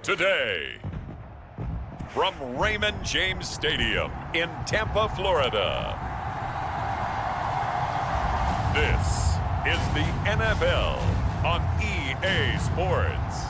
today. From Raymond James Stadium in Tampa, Florida. This is the NFL on EA Sports.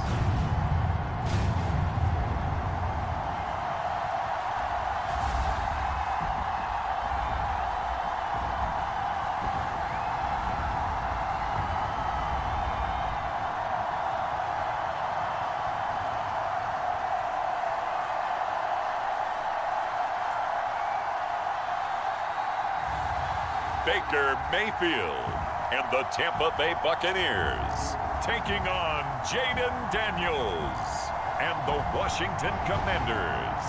Baker Mayfield and the Tampa Bay Buccaneers taking on Jaden Daniels and the Washington Commanders.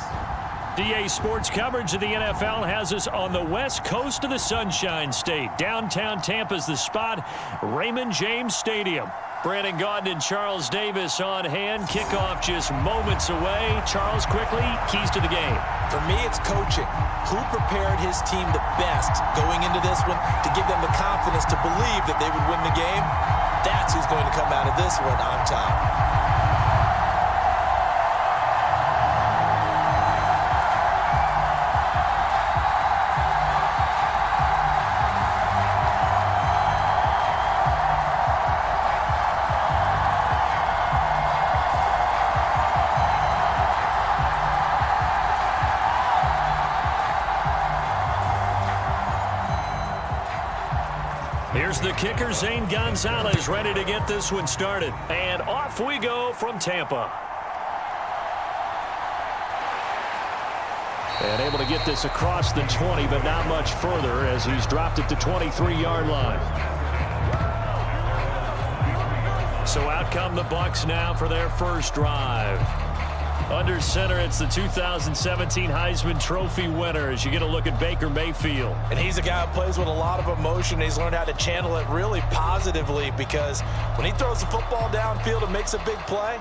EA Sports coverage of the NFL has us on the west coast of the Sunshine State. Downtown Tampa's the spot, Raymond James Stadium. Brandon Gaudin and Charles Davis on hand. Kickoff just moments away. Charles, quickly, keys to the game. For me, it's coaching. Who prepared his team the best going into this one to give them the confidence to believe that they would win the game? That's who's going to come out of this one on top. Here's the kicker, Zane Gonzalez, ready to get this one started. And off we go from Tampa. And able to get this across the 20, but not much further as he's dropped it to 23-yard line. So out come the Bucs now for their first drive. Under center, it's the 2017 Heisman Trophy winner as you get a look at Baker Mayfield. And he's a guy who plays with a lot of emotion. He's learned how to channel it really positively because when he throws the football downfield and makes a big play,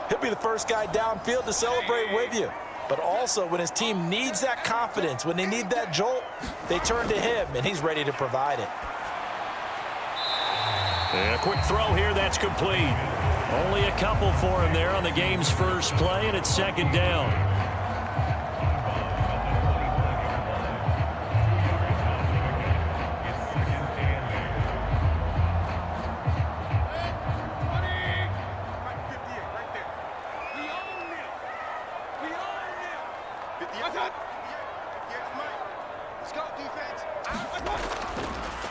he'll be the first guy downfield to celebrate with you. But also when his team needs that confidence, when they need that jolt, they turn to him, and he's ready to provide it. And a quick throw here, that's complete. Only a couple for him there on the game's first play, and it's second down.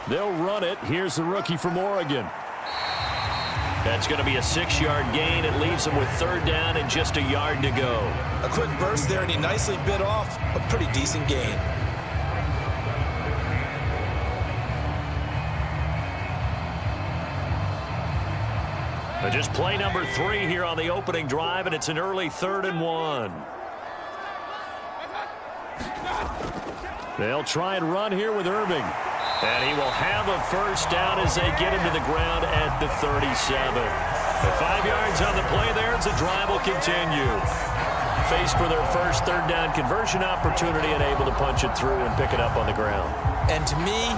They'll run it. Here's the rookie from Oregon. That's going to be a 6-yard gain. It leaves him with third down and just a yard to go. A quick burst there, and he nicely bit off a pretty decent gain. But just play number 3 here on the opening drive, and it's an early 3rd and 1. They'll try and run here with Irving. And he will have a first down as they get him to the ground at the 37. The 5 yards on the play there as the drive will continue. Faced with their first third down conversion opportunity and able to punch it through and pick it up on the ground. And to me,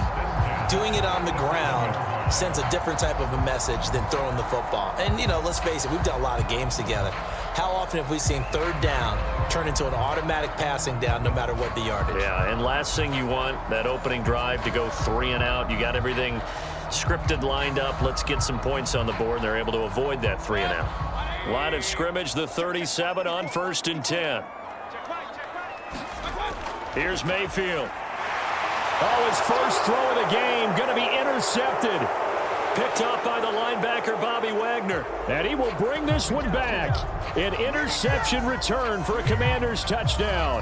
doing it on the ground sends a different type of a message than throwing the football. And, you know, let's face it, we've done a lot of games together. How often have we seen third down turn into an automatic passing down no matter what the yardage? Yeah, and last thing you want, that opening drive to go 3 and out. You got everything scripted, lined up. Let's get some points on the board. They're able to avoid that 3 and out. Line of scrimmage, the 37 on 1st and 10. Here's Mayfield. Oh, his first throw of the game going to be intercepted. Picked off by the linebacker, Bobby Wagner. And he will bring this one back. An interception return for a Commanders touchdown.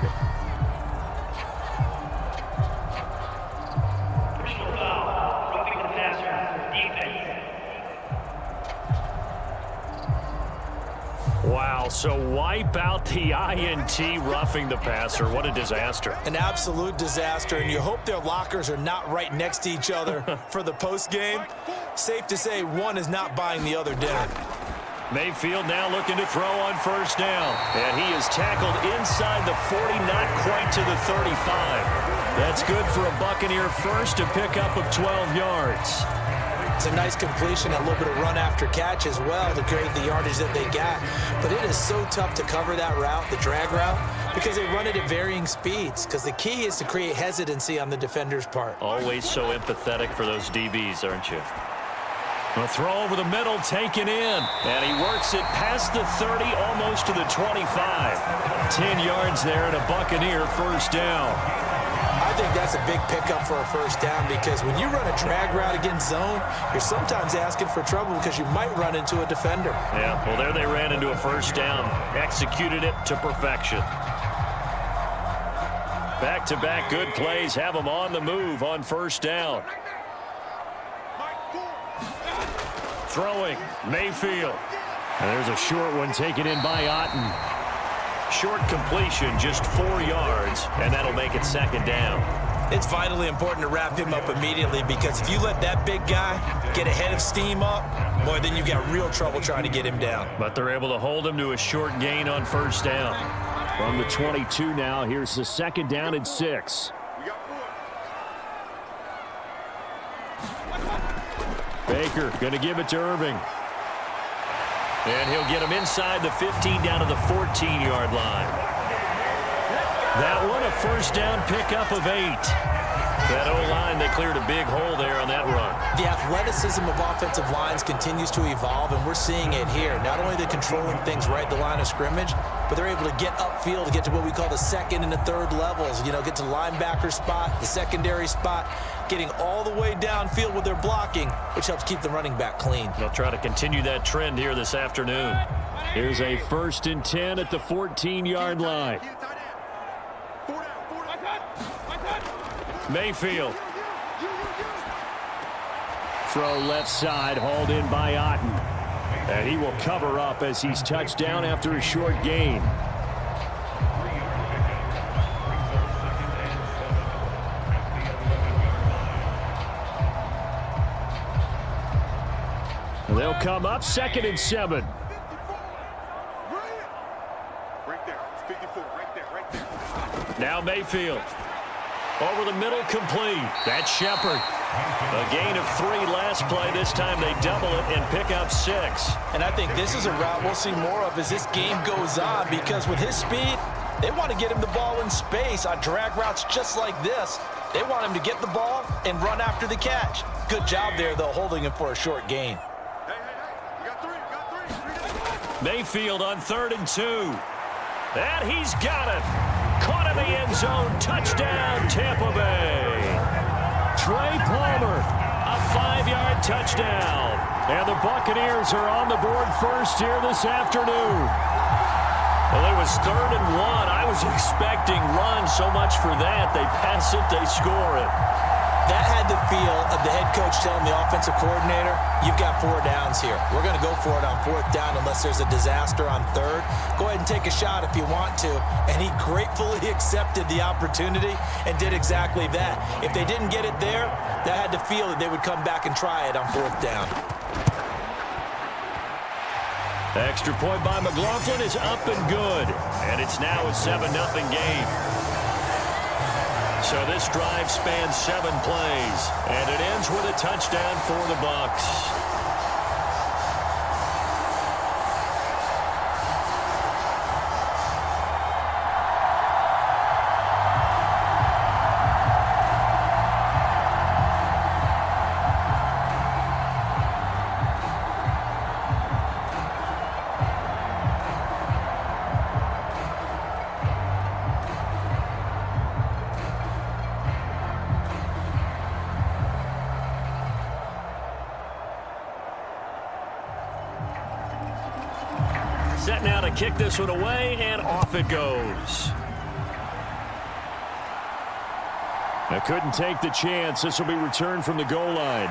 Personal foul, roughing the passer, defense. Wow, so wipe out the INT, roughing the passer. What a disaster. An absolute disaster, and you hope their lockers are not right next to each other for the post-game. Safe to say one is not buying the other dinner. Mayfield now looking to throw on first down. And he is tackled inside the 40, not quite to the 35. That's good for a Buccaneer first, a pickup of 12 yards. It's a nice completion, a little bit of run after catch as well to create the yardage that they got. But it is so tough to cover that route, the drag route, because they run it at varying speeds. Because the key is to create hesitancy on the defender's part. Always so empathetic for those DBs, aren't you? A throw over the middle, taken in. And he works it past the 30, almost to the 25. 10 yards there and a Buccaneer first down. I think that's a big pickup for a first down because when you run a drag route against zone, you're sometimes asking for trouble because you might run into a defender. Yeah, well, there they ran into a first down. Executed it to perfection. Back-to-back good plays have them on the move on first down. Throwing, Mayfield. And there's a short one taken in by Otten. Short completion, just 4 yards, and that'll make it second down. It's vitally important to wrap him up immediately because if you let that big guy get ahead of steam up, boy, then you've got real trouble trying to get him down. But they're able to hold him to a short gain on first down. From the 22 now, here's the second down and 6. Baker going to give it to Irving. And he'll get him inside the 15 down to the 14-yard line. That one a first down pickup of 8. That O-line, they cleared a big hole there on that run. The athleticism of offensive lines continues to evolve, and we're seeing it here. Not only are they controlling things right at the line of scrimmage, but they're able to get upfield to get to what we call the second and the third levels. You know, get to linebacker spot, the secondary spot, getting all the way downfield with their blocking, which helps keep the running back clean. They'll try to continue that trend here this afternoon. Here's a 1st and 10 at the 14-yard line. Mayfield. Throw left side, hauled in by Otten. And he will cover up as he's touched down after a short gain. They'll come up 2nd and 7. Right there. 54, right there. Now Mayfield. Over the middle, complete. That's Shepard. A gain of 3 last play. This time they double it and pick up 6. And I think this is a route we'll see more of as this game goes on because with his speed, they want to get him the ball in space on drag routes just like this. They want him to get the ball and run after the catch. Good job there, though, holding him for a short gain. You got three. Mayfield on 3rd and 2. And he's got it. Caught in the end zone. Touchdown, Tampa Bay. Trey Palmer, a 5-yard touchdown. And the Buccaneers are on the board first here this afternoon. Well, it was 3rd and 1. I was expecting runs so much for that. They pass it, they score it. That had the feel of the head coach telling the offensive coordinator, you've got 4 downs here. We're going to go for it on 4th down unless there's a disaster on 3rd. Go ahead and take a shot if you want to. And he gratefully accepted the opportunity and did exactly that. If they didn't get it there, that had the feel that they would come back and try it on 4th down. Extra point by McLaughlin is up and good. And it's now a 7-0 game. So this drive spans 7 plays, and it ends with a touchdown for the Bucs. Set now to kick this one away, and off it goes. I couldn't take the chance. This will be returned from the goal line.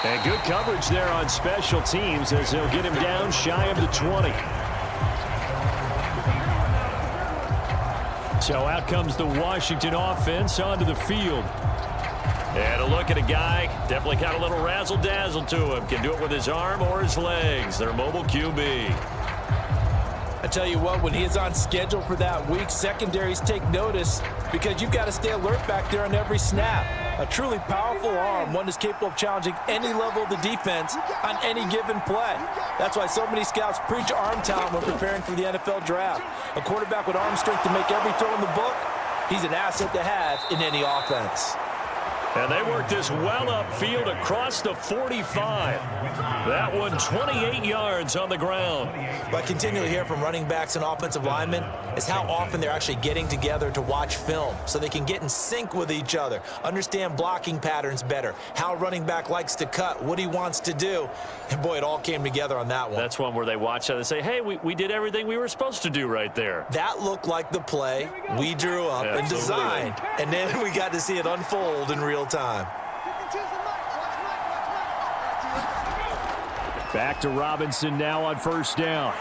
And good coverage there on special teams as they'll get him down shy of the 20. So out comes the Washington offense onto the field. And a look at a guy, definitely got a little razzle-dazzle to him. Can do it with his arm or his legs. Their mobile QB. I tell you what, when he is on schedule for that week, secondaries take notice because you've got to stay alert back there on every snap. A truly powerful arm, one that's capable of challenging any level of the defense on any given play. That's why so many scouts preach arm talent when preparing for the NFL draft. A quarterback with arm strength to make every throw in the book, he's an asset to have in any offense. And they work this well upfield across the 45. That one 28 yards on the ground. What I continually hear from running backs and offensive linemen is how often they're actually getting together to watch film so they can get in sync with each other, understand blocking patterns better, how a running back likes to cut, what he wants to do. And boy, it all came together on that one. That's one where they watch it and say, hey, we did everything we were supposed to do right there. That looked like the play we drew up and designed. And then we got to see it unfold in real time. Back to Robinson now on first down.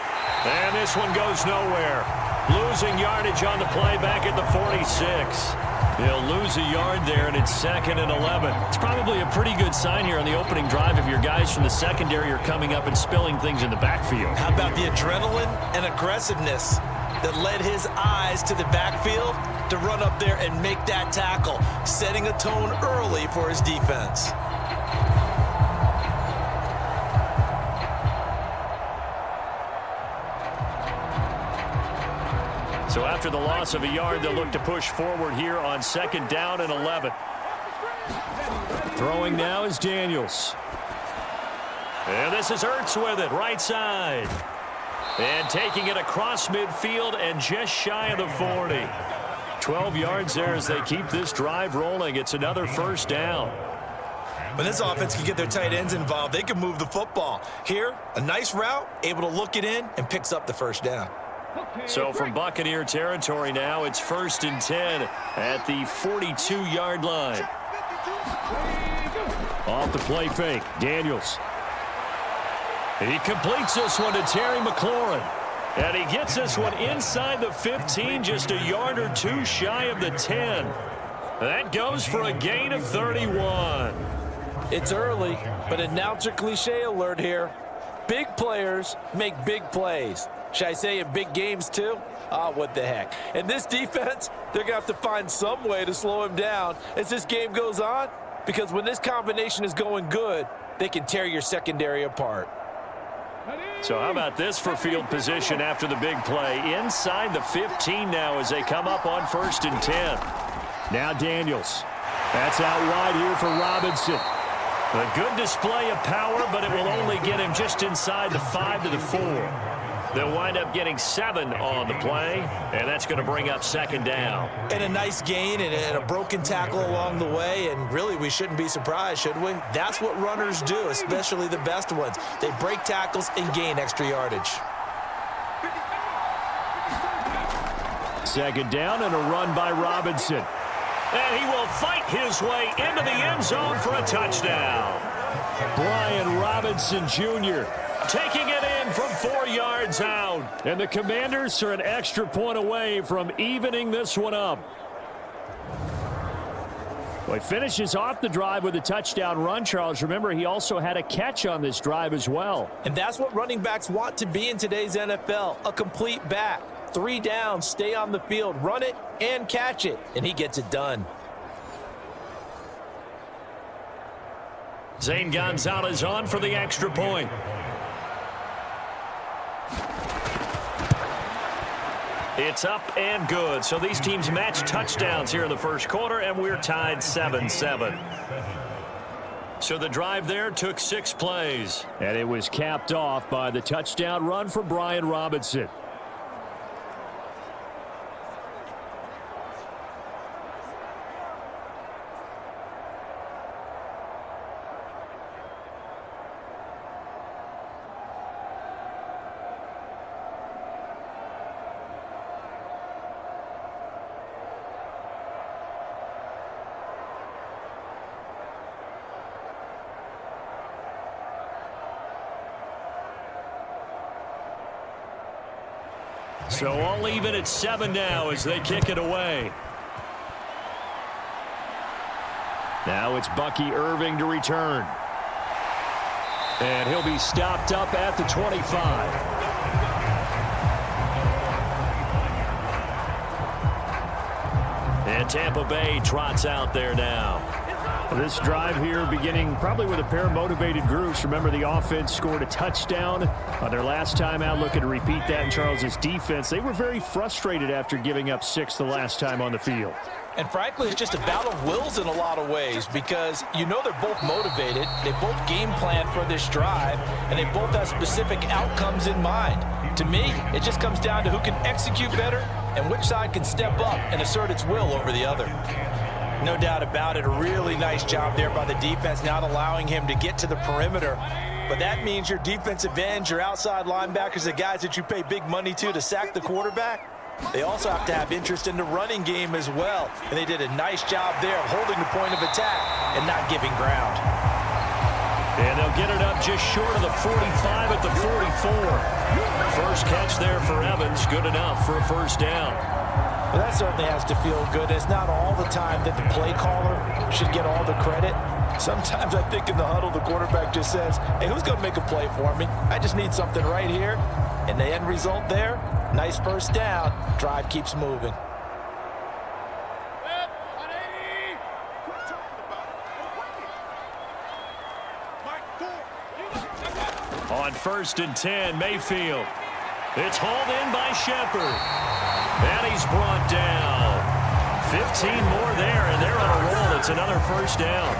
And this one goes nowhere. Losing yardage on the play back at the 46. He'll lose a yard there, and it's 2nd and 11. It's probably a pretty good sign here on the opening drive if your guys from the secondary are coming up and spilling things in the backfield. How about the adrenaline and aggressiveness that led his eyes to the backfield to run up there and make that tackle, setting a tone early for his defense. So after the loss of a yard, they'll look to push forward here on 2nd down and 11. Throwing now is Daniels. And this is Ertz with it, right side. And taking it across midfield and just shy of the 40. 12 yards there as they keep this drive rolling. It's another first down. When this offense can get their tight ends involved, they can move the football. Here, a nice route, able to look it in, and picks up the first down. So from Buccaneer territory now, it's 1st and 10 at the 42-yard line. Off the play fake, Daniels. He completes this one to Terry McLaurin. And he gets this one inside the 15, just a yard or two shy of the 10. That goes for a gain of 31. It's early, but announcer cliche alert here. Big players make big plays. Should I say in big games too? What the heck. And this defense, they're going to have to find some way to slow him down as this game goes on, because when this combination is going good, they can tear your secondary apart. So how about this for field position after the big play? Inside the 15 now as they come up on 1st and 10. Now Daniels. That's out wide here for Robinson. A good display of power, but it will only get him just inside the 5 to the 4. They'll wind up getting 7 on the play, and that's going to bring up 2nd down. And a nice gain and a broken tackle along the way, and really we shouldn't be surprised, should we? That's what runners do, especially the best ones. They break tackles and gain extra yardage. 2nd down and a run by Robinson. And he will fight his way into the end zone for a touchdown. Brian Robinson Jr. taking it in from 4 yards out. And the Commanders are an extra point away from evening this one up. Well, he finishes off the drive with a touchdown run, Charles. Remember, he also had a catch on this drive as well. And that's what running backs want to be in today's NFL, a complete back. 3 downs, stay on the field, run it and catch it, and he gets it done. Zane Gonzalez on for the extra point. It's up and good. So these teams match touchdowns here in the first quarter, and we're tied 7-7. So the drive there took 6 plays. And it was capped off by the touchdown run for Brian Robinson. So all even at 7 now as they kick it away. Now it's Bucky Irving to return. And he'll be stopped up at the 25. Tampa Bay trots out there now. This drive here beginning probably with a pair of motivated groups. Remember, the offense scored a touchdown on their last time out. Looking to repeat that in Charles' defense. They were very frustrated after giving up 6 the last time on the field. And frankly, it's just a battle of wills in a lot of ways because you know they're both motivated. They both game plan for this drive, and they both have specific outcomes in mind. To me, it just comes down to who can execute better and which side can step up and assert its will over the other. No doubt about it, a really nice job there by the defense, not allowing him to get to the perimeter. But that means your defensive ends, your outside linebackers, the guys that you pay big money to sack the quarterback, they also have to have interest in the running game as well. And they did a nice job there of holding the point of attack and not giving ground. And they'll get it up just short of the 45 at the 44. First catch there for Evans, good enough for a first down. Well, that certainly has to feel good. It's not all the time that the play caller should get all the credit. Sometimes I think in the huddle, the quarterback just says, hey, who's going to make a play for me? I just need something right here. And the end result there, nice first down. Drive keeps moving. On 1st and 10, Mayfield. It's hauled in by Shepard. And he's brought down. 15 more there, and they're on a roll. It's another first down.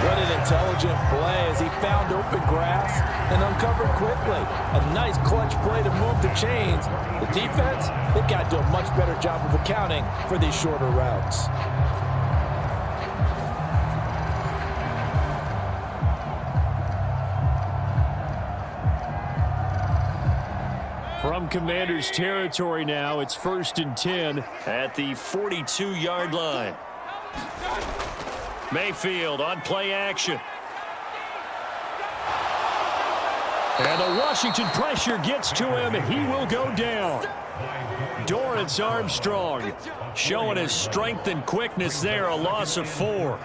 What an intelligent play as he found open grass and uncovered quickly. A nice clutch play to move the chains. The defense, they've got to do a much better job of accounting for these shorter routes. From Commanders territory now, it's 1st and 10 at the 42-yard line. Mayfield on play action. And the Washington pressure gets to him. He will go down. Dorrance Armstrong showing his strength and quickness there, a loss of 4.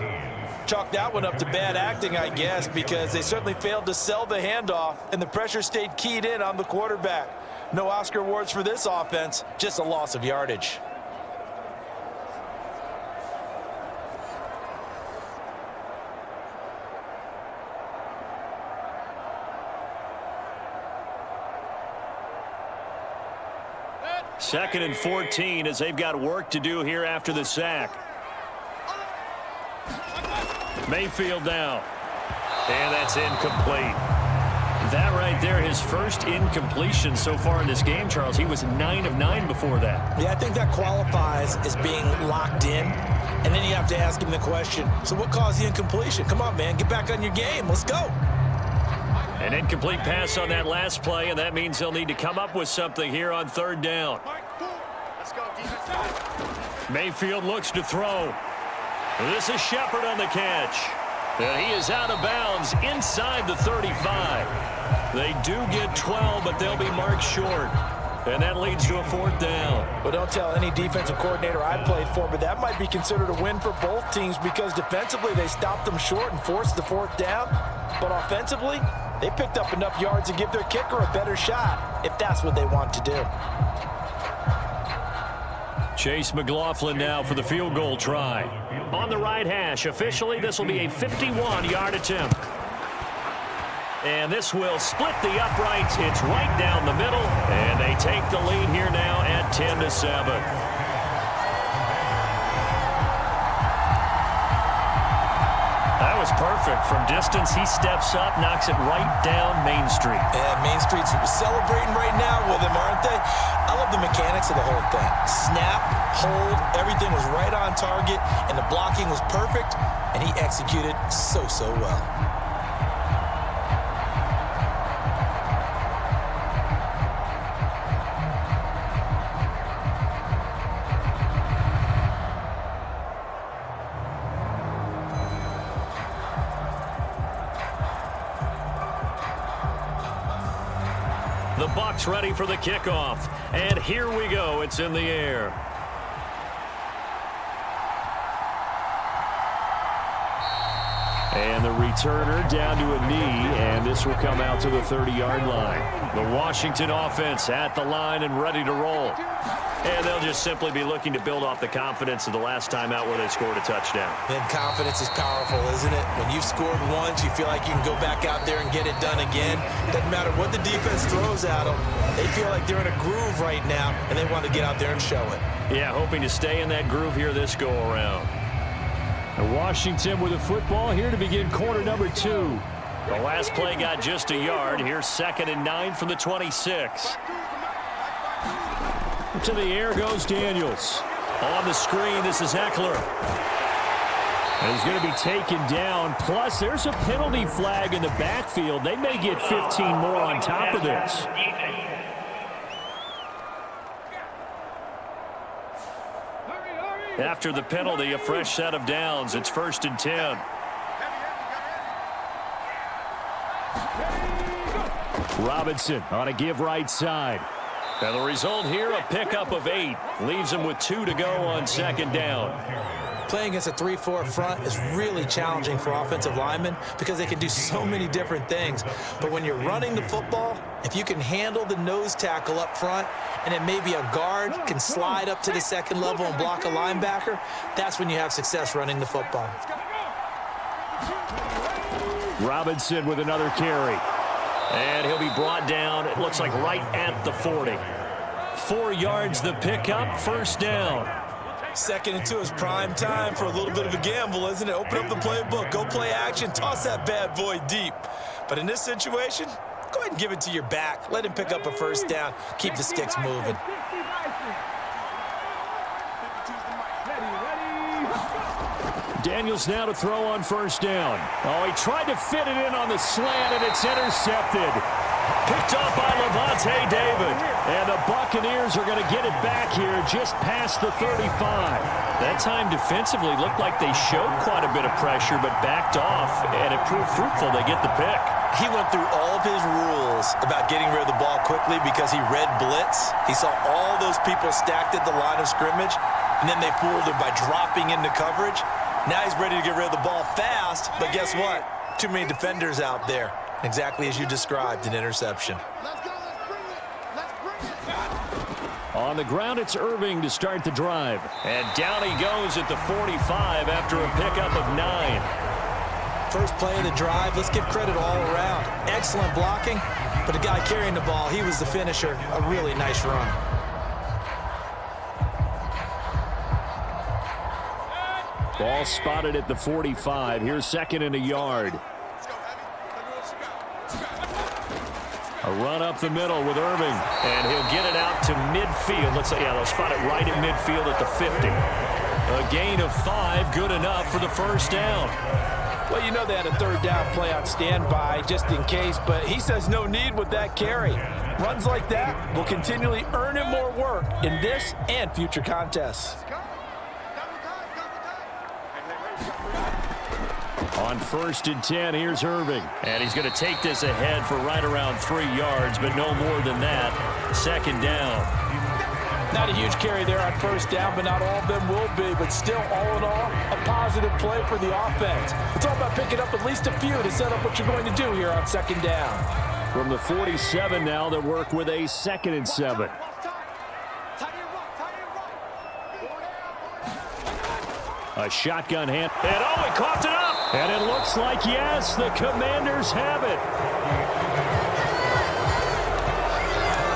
Chalk that one up to bad acting, I guess, because they certainly failed to sell the handoff, and the pressure stayed keyed in on the quarterback. No Oscar awards for this offense, just a loss of yardage. Second and 14 as they've got work to do here after the sack. Mayfield now. And that's incomplete. That right there, his first incompletion so far in this game, Charles. He was 9 of 9 before that. Yeah, I think that qualifies as being locked in. And then you have to ask him the question, so what caused the incompletion? Come on, man, get back on your game. Let's go. An incomplete pass on that last play, and that means they'll need to come up with something here on 3rd down. Let's go, defense. Mayfield looks to throw. This is Shepard on the catch. And he is out of bounds inside the 35. They do get 12, but they'll be marked short. And that leads to a 4th down. Well, don't tell any defensive coordinator I played for, but that might be considered a win for both teams because defensively they stopped them short and forced the 4th down. But offensively, they picked up enough yards to give their kicker a better shot if that's what they want to do. Chase McLaughlin now for the field goal try. On the right hash, officially this will be a 51-yard attempt. And this will split the uprights. It's right down the middle, and they take the lead here now at 10-7. That was perfect. From distance, he steps up, knocks it right down Main Street. And Main Street's celebrating right now with him, aren't they? I love the mechanics of the whole thing. Snap, hold, everything was right on target, and the blocking was perfect, and he executed so well. The Bucs ready for the kickoff. And here we go. It's in the air. And the returner down to a knee, and this will come out to the 30-yard line. The Washington offense at the line and ready to roll. And they'll just simply be looking to build off the confidence of the last time out where they scored a touchdown. And confidence is powerful, isn't it? When you've scored once, you feel like you can go back out there and get it done again. Doesn't matter what the defense throws at them. They feel like they're in a groove right now, and they want to get out there and show it. Yeah, hoping to stay in that groove here this go-around. Washington with the football here to begin quarter number 2. The last play got just a yard. Here's 2nd and 9 from the 26. To the air goes Daniels. On the screen, this is Eckler. And he's going to be taken down. Plus, there's a penalty flag in the backfield. They may get 15 more on top of this. After the penalty, a fresh set of downs. It's 1st and 10. Robinson on a give right side. And the result here, a pickup of 8. Leaves him with 2 to go on 2nd down. Playing against a 3-4 front is really challenging for offensive linemen because they can do so many different things. But when you're running the football, if you can handle the nose tackle up front and then maybe a guard can slide up to the 2nd level and block a linebacker, that's when you have success running the football. Robinson with another carry. And he'll be brought down, it looks like right at the 40. 4 yards the pickup, 1st down. 2nd and 2 is prime time for a little bit of a gamble, isn't it? Open up the playbook, go play action, toss that bad boy deep. But in this situation, go ahead and give it to your back. Let him pick up a 1st down, keep the sticks moving. Daniels now to throw on 1st down. Oh, he tried to fit it in on the slant, and it's intercepted. Picked up by Levante David. And the Buccaneers are going to get it back here just past the 35. That time defensively looked like they showed quite a bit of pressure, but backed off, and it proved fruitful. They get the pick. He went through all of his rules about getting rid of the ball quickly because he read blitz. He saw all those people stacked at the line of scrimmage, and then they fooled him by dropping into coverage. Now he's ready to get rid of the ball fast, but guess what? Too many defenders out there. Exactly as you described, an interception. Let's go. Let's bring it. On the ground, it's Irving to start the drive. And down he goes at the 45 after a pickup of 9. First play of the drive, let's give credit all around. Excellent blocking, but the guy carrying the ball, he was the finisher. A really nice run. Ball spotted at the 45. Here's 2nd and a yard. A run up the middle with Irving. And he'll get it out to midfield. Let's say, yeah, they'll spot it right at midfield at the 50. A gain of 5, good enough for the 1st down. Well, you know they had a 3rd down play on standby just in case, but he says no need with that carry. Runs like that will continually earn him more work in this and future contests. On 1st and 10, here's Irving. And he's going to take this ahead for right around 3 yards, but no more than that. 2nd down. Not a huge carry there on 1st down, but not all of them will be. But still, all in all, a positive play for the offense. It's all about picking up at least a few to set up what you're going to do here on 2nd down. From the 47 now, they work with a 2nd and 7. A shotgun hand. And oh, he coughed it up. And it looks like, yes, the Commanders have it.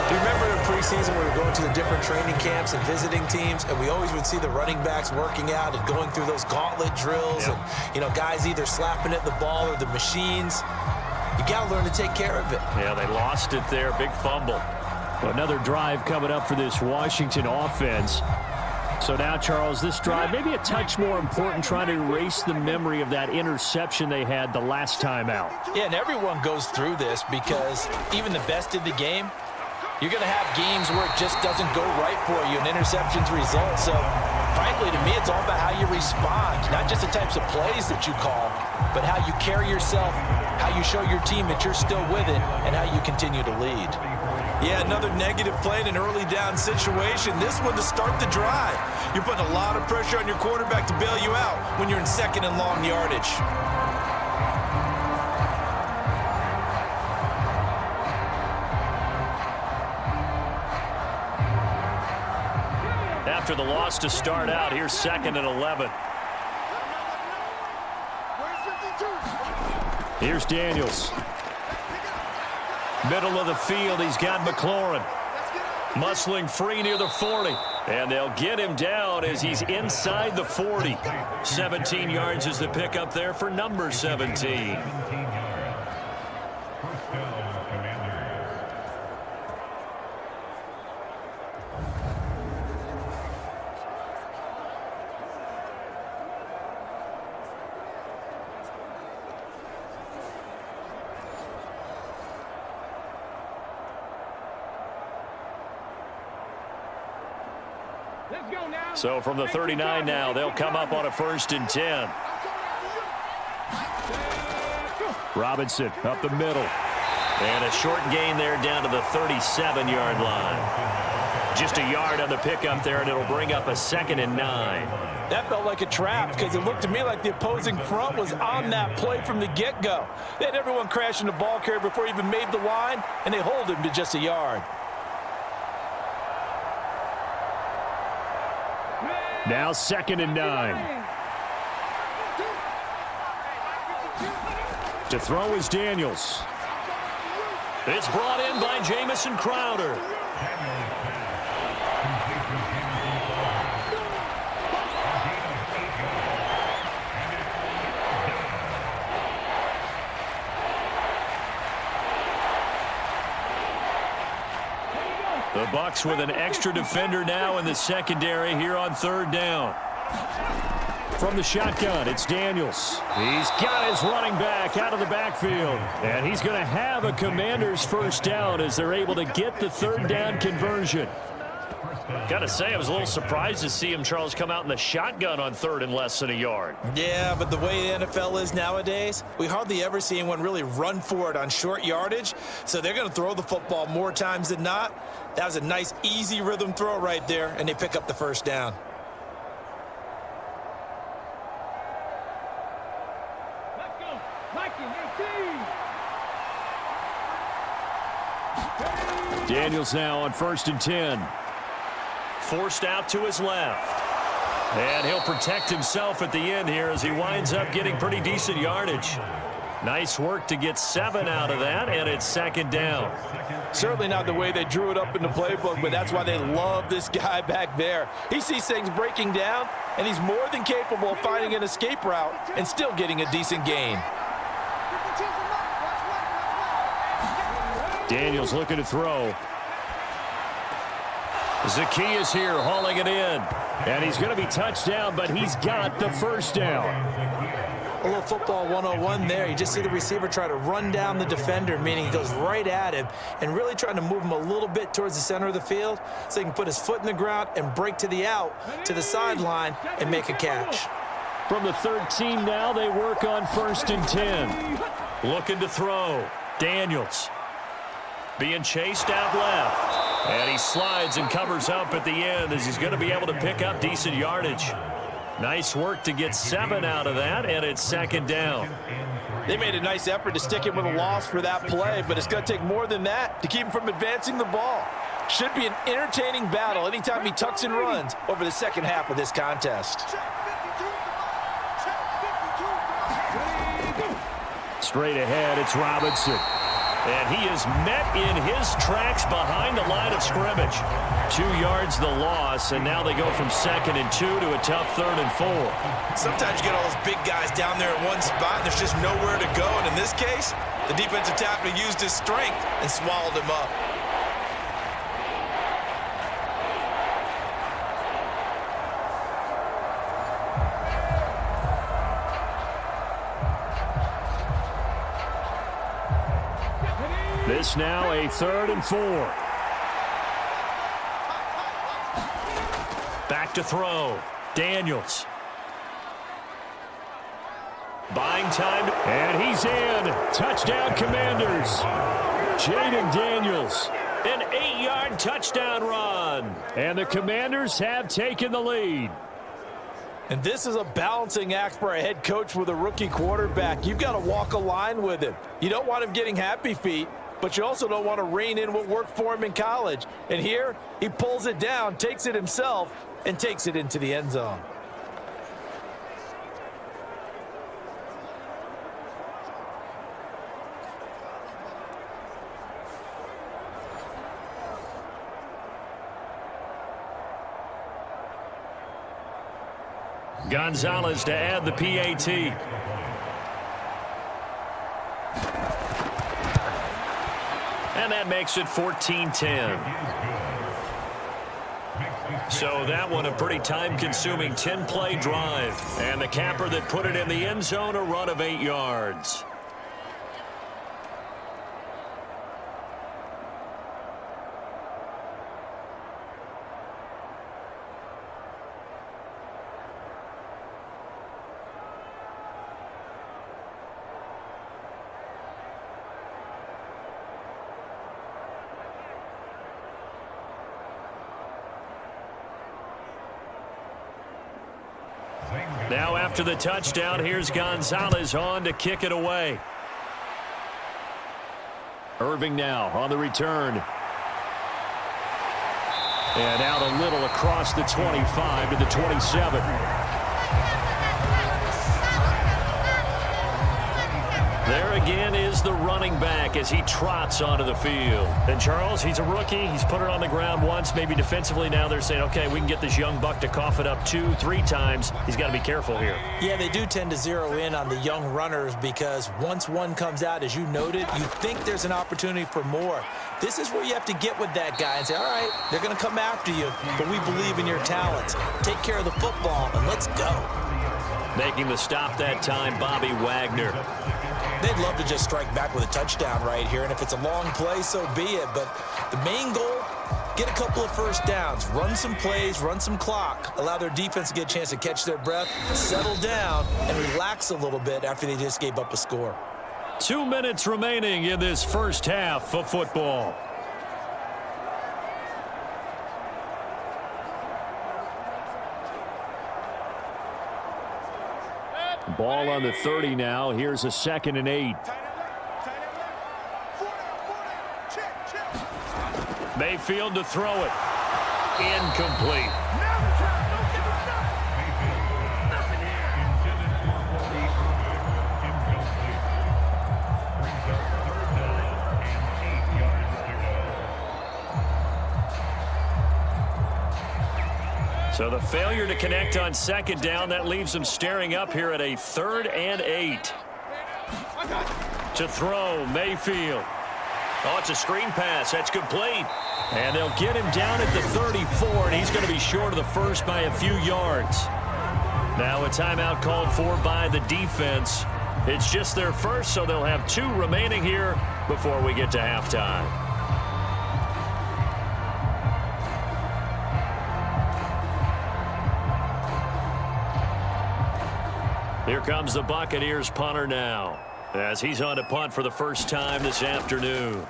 Do you remember in preseason we were going to the different training camps and visiting teams, and we always would see the running backs working out and going through those gauntlet drills, and, you know, guys either slapping at the ball or the machines. You got to learn to take care of it. Yeah, they lost it there. Big fumble. Another drive coming up for this Washington offense. So now, Charles, this drive maybe a touch more important, trying to erase the memory of that interception they had the last time out. Yeah, and everyone goes through this because even the best in the game, you're going to have games where it just doesn't go right for you, and interceptions result. So, frankly, to me, it's all about how you respond, not just the types of plays that you call, but how you carry yourself, how you show your team that you're still with it, and how you continue to lead. Yeah, another negative play in an early down situation. This one to start the drive. You're putting a lot of pressure on your quarterback to bail you out when you're in 2nd and long yardage. after the loss to start out. Here's 2nd and 11. Here's Daniels. Middle of the field, he's got McLaurin. Muscling free near the 40. And they'll get him down as he's inside the 40. 17 yards is the pickup there for number 17. So from the 39 now, they'll come up on a 1st and 10. Robinson up the middle. And a short gain there down to the 37-yard line. Just a yard on the pickup there, and it'll bring up a 2nd and 9. That felt like a trap because it looked to me like the opposing front was on that play from the get-go. They had everyone crashing the ball carrier before he even made the line, and they hold him to just a yard. Now 2nd and 9. To throw is Daniels. It's brought in by Jamison Crowder. The Bucs with an extra defender now in the secondary here on 3rd down. From the shotgun, it's Daniels. He's got his running back out of the backfield. And he's going to have a Commanders 1st down as they're able to get the 3rd down conversion. Got to say, I was a little surprised to see him, Charles, come out in the shotgun on 3rd and less than a yard. Yeah, but the way the NFL is nowadays, we hardly ever see anyone really run for it on short yardage. So they're going to throw the football more times than not. That was a nice, easy rhythm throw right there, and they pick up the 1st down. Daniels now on 1st and 10. Forced out to his left. And he'll protect himself at the end here as he winds up getting pretty decent yardage. Nice work to get 7 out of that, and it's 2nd down. Certainly not the way they drew it up in the playbook, but that's why they love this guy back there. He sees things breaking down, and he's more than capable of finding an escape route and still getting a decent gain. Daniels looking to throw. Zacchaeus here hauling it in. And he's going to be touched down, but he's got the 1st down. A little football 101 there. You just see the receiver try to run down the defender, meaning he goes right at him and really trying to move him a little bit towards the center of the field so he can put his foot in the ground and break to the out, to the sideline, and make a catch. From the 13 now, they work on 1st and 10. Looking to throw. Daniels being chased out left. And he slides and covers up at the end as he's going to be able to pick up decent yardage. Nice work to get 7 out of that, and it's 2nd down. They made a nice effort to stick him with a loss for that play, but it's going to take more than that to keep him from advancing the ball. Should be an entertaining battle anytime he tucks and runs over the second half of this contest. Straight ahead, it's Robinson. And he is met in his tracks behind the line of scrimmage. 2 yards the loss, and now they go from 2nd and 2 to a tough 3rd and 4. Sometimes you get all those big guys down there in one spot, and there's just nowhere to go. And in this case, the defensive tackle used his strength and swallowed him up. This now a 3rd and 4. Back to throw. Daniels. Buying time. And he's in. Touchdown, Commanders. Jaden Daniels. An 8-yard touchdown run. And the Commanders have taken the lead. And this is a balancing act for a head coach with a rookie quarterback. You've got to walk a line with him. You don't want him getting happy feet, but you also don't want to rein in what worked for him in college. And here, he pulls it down, takes it himself, and takes it into the end zone. Gonzalez to add the PAT. And that makes it 14-10. So that one a pretty time-consuming 10-play drive. And the capper that put it in the end zone, a run of 8 yards. Now after the touchdown, here's Gonzalez on to kick it away. Irving now on the return. And out a little across the 25 to the 27. There again is the running back as he trots onto the field. And Charles, he's a rookie. He's put it on the ground once, maybe defensively. Now they're saying, okay, we can get this young buck to cough it up 2, 3 times. He's got to be careful here. Yeah, they do tend to zero in on the young runners because once one comes out, as you noted, you think there's an opportunity for more. This is where you have to get with that guy and say, all right, they're going to come after you, but we believe in your talents. Take care of the football, and let's go. Making the stop that time, Bobby Wagner. They'd love to just strike back with a touchdown right here, and if it's a long play, so be it. But the main goal, get a couple of first downs, run some plays, run some clock, allow their defense to get a chance to catch their breath, settle down, and relax a little bit after they just gave up a score. 2 minutes remaining in this first half of football. Ball on the 30 now. Here's a 2nd and 8. Mayfield to throw it. Incomplete. So the failure to connect on 2nd down, that leaves them staring up here at a 3rd and 8. To throw, Mayfield. Oh, it's a screen pass. That's complete. And they'll get him down at the 34, and he's going to be short of the first by a few yards. Now a timeout called for by the defense. It's just their first, so they'll have 2 remaining here before we get to halftime. Here comes the Buccaneers punter now, as he's on to punt for the first time this afternoon.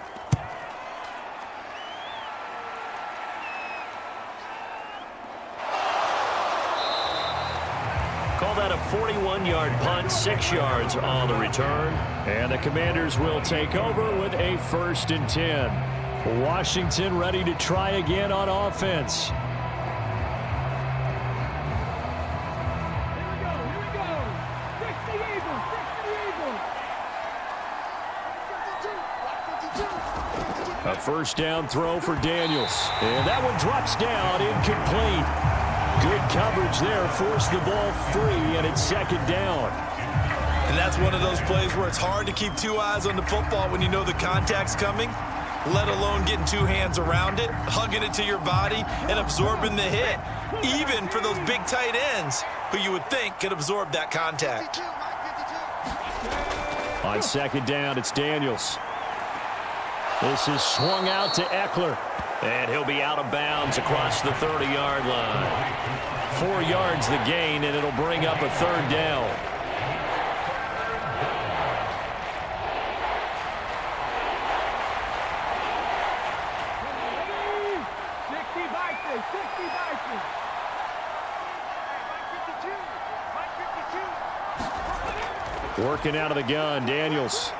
Call that a 41-yard punt, 6 yards on the return. And the Commanders will take over with a 1st and 10. Washington ready to try again on offense. A 1st down throw for Daniels. And that one drops down, incomplete. Good coverage there, forced the ball free, and it's 2nd down. And that's one of those plays where it's hard to keep 2 eyes on the football when you know the contact's coming, let alone getting 2 hands around it, hugging it to your body, and absorbing the hit, even for those big tight ends who you would think could absorb that contact. On 2nd down, it's Daniels. This is swung out to Eckler. And he'll be out of bounds across the 30-yard line. 4 yards the gain, and it'll bring up a 3rd down. Working out of the gun, Daniels.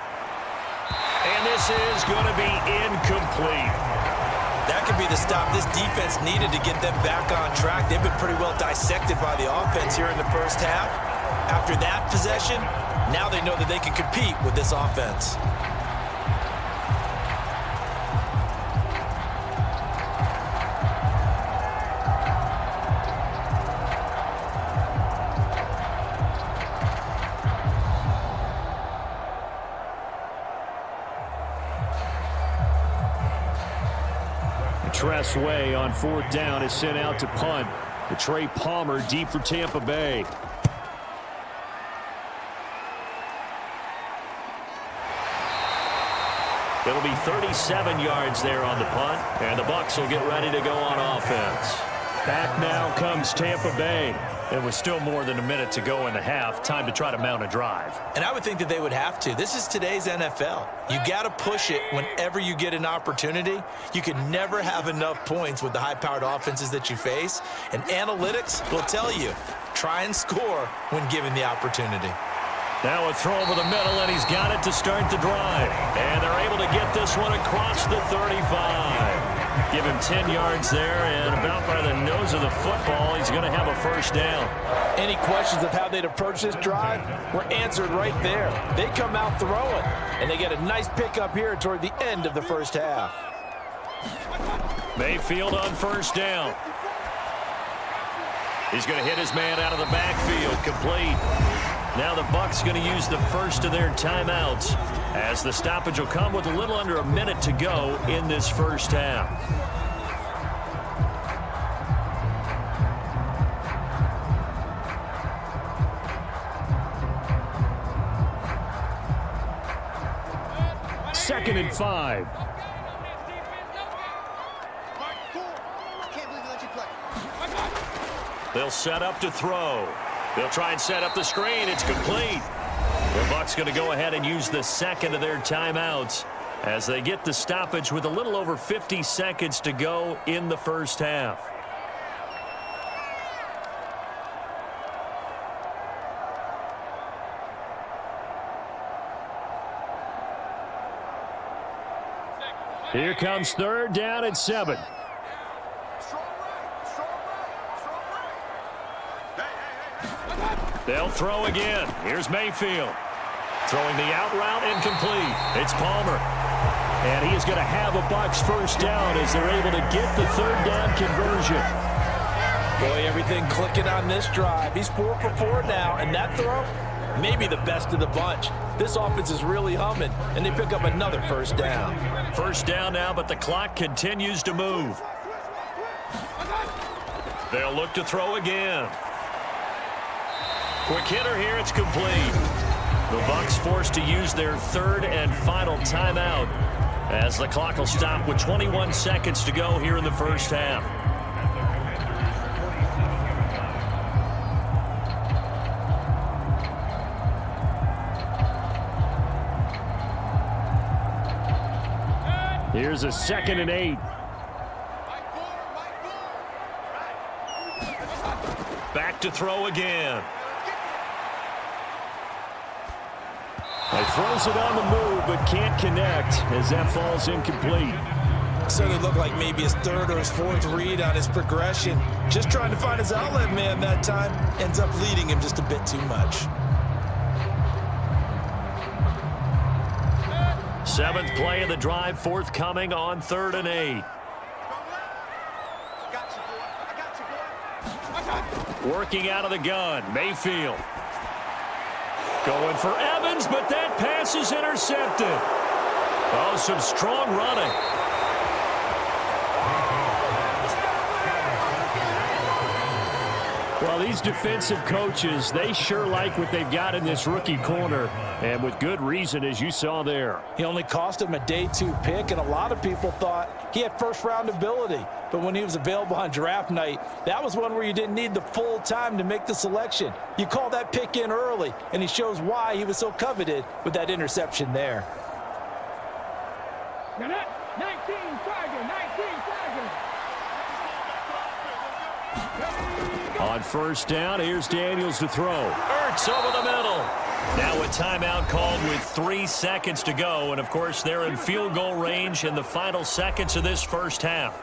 And This is going to be incomplete. That could be the stop this defense needed to get them back on track. They've been pretty well dissected by the offense here in the first half. After that possession, now they know that they can compete with this offense. Tress Way on 4th down is sent out to punt. The Trey Palmer deep for Tampa Bay. It'll be 37 yards there on the punt, and the Bucs will get ready to go on offense. Back now comes Tampa Bay. It was still more than a minute to go in the half. Time to try to mount a drive. And I would think that they would have to. This is today's NFL. You got to push it whenever you get an opportunity. You can never have enough points with the high-powered offenses that you face. And analytics will tell you, try and score when given the opportunity. Now a throw over the middle, and he's got it to start the drive. And they're able to get this one across the 35. Give him 10 yards there, and about by the nose of the football, he's going to have a first down. Any questions of how they'd approach this drive were answered right there. They come out throwing, and they get a nice pickup here toward the end of the first half. Mayfield on first down. He's going to hit his man out of the backfield, complete. Now the Bucs going to use the first of their timeouts, as the stoppage will come with a little under a minute to go in this first half. Second and 5. They'll set up to throw. They'll try and set up the screen. It's complete. The Bucs going to go ahead and use the second of their timeouts as they get the stoppage with a little over 50 seconds to go in the first half. Here comes 3rd down and 7. They'll throw again. Here's Mayfield. Throwing the out route, incomplete. It's Palmer. And he is going to have a Bucs first down as they're able to get the 3rd down conversion. Boy, everything clicking on this drive. He's 4 for 4 now, and that throw, maybe the best of the bunch. This offense is really humming, and they pick up another first down. First down now, but the clock continues to move. They'll look to throw again. Quick hitter here, it's complete. The Bucs forced to use their 3rd and final timeout as the clock will stop with 21 seconds to go here in the first half. Here's a 2nd and 8. Back to throw again. He throws it on the move, but can't connect as that falls incomplete. So it looked like maybe his 3rd or his 4th read on his progression. Just trying to find his outlet man that time. Ends up leading him just a bit too much. 7th play of the drive, forthcoming on 3rd and 8. Working out of the gun, Mayfield. Going for Evans, but that pass is intercepted. Oh, some strong running. Well, these defensive coaches, they sure like what they've got in this rookie corner, and with good reason, as you saw there. He only cost him a day 2 pick, and a lot of people thought he had first-round ability. But when he was available on draft night, that was one where you didn't need the full time to make the selection. You call that pick in early, and he shows why he was so coveted with that interception there. 19 target. On first down, here's Daniels to throw. Ertz over the middle. Now a timeout called with 3 seconds to go. And, of course, they're in field goal range in the final seconds of this first half.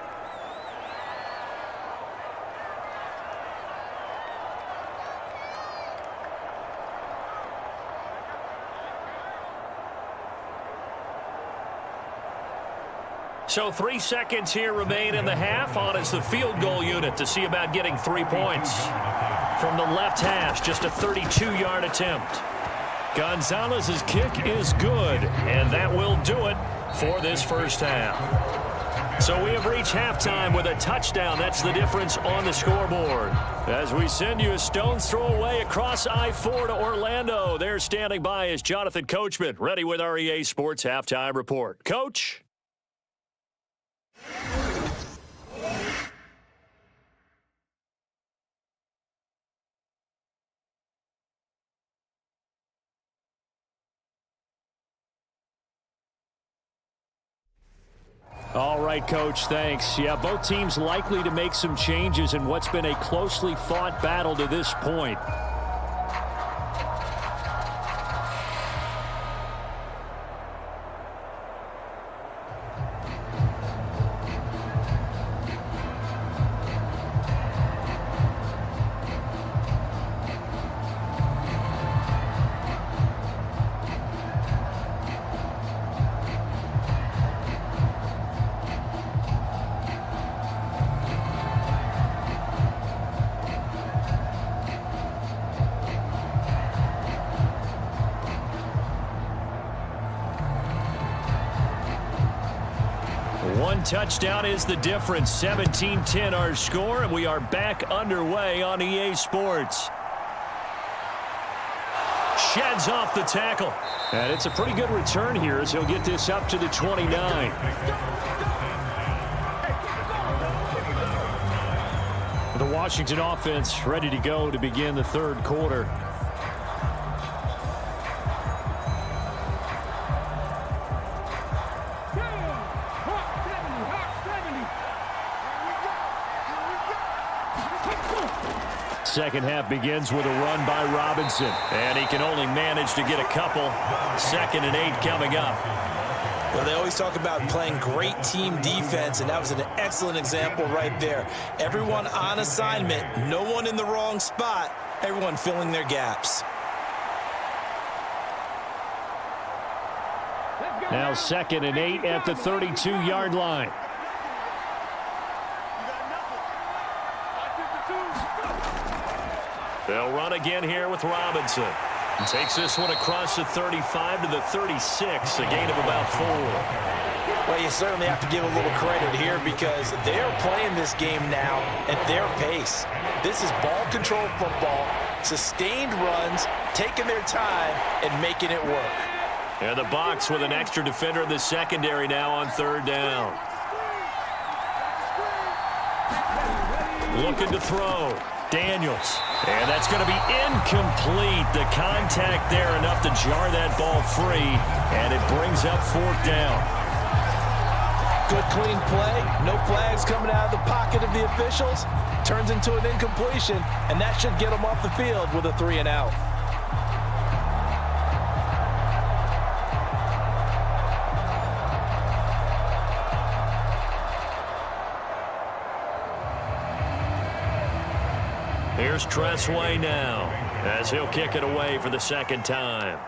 So 3 seconds here remain in the half. On is the field goal unit to see about getting 3 points. From the left hash, just a 32-yard attempt. Gonzalez's kick is good, and that will do it for this first half. So we have reached halftime with a touchdown. That's the difference on the scoreboard. As we send you a stone's throw away across I-4 to Orlando. There standing by is Jonathan Coachman, ready with our EA Sports Halftime Report. Coach? All right, Coach, thanks. Yeah, both teams likely to make some changes in what's been a closely fought battle to this point. One touchdown is the difference. 17-10 our score, and we are back underway on EA Sports. Sheds off the tackle. And it's a pretty good return here as he'll get this up to the 29. The Washington offense ready to go to begin the third quarter. Second half begins with a run by Robinson. And he can only manage to get a couple. 2nd and 8 coming up. Well, they always talk about playing great team defense, and that was an excellent example right there. Everyone on assignment, no one in the wrong spot, everyone filling their gaps. Now 2nd and 8 at the 32-yard line. They'll run again here with Robinson. And takes this one across the 35 to the 36, a gain of about 4. Well, you certainly have to give a little credit here because they're playing this game now at their pace. This is ball control football, sustained runs, taking their time, and making it work. And the Bucs with an extra defender in the secondary now on 3rd down. Looking to throw. Daniels. And that's going to be incomplete. The contact there enough to jar that ball free. And it brings up 4th down. Good clean play. No flags coming out of the pocket of the officials. Turns into an incompletion. And that should get them off the field with a 3 and out. Here's Tressway now as he'll kick it away for the 2nd time.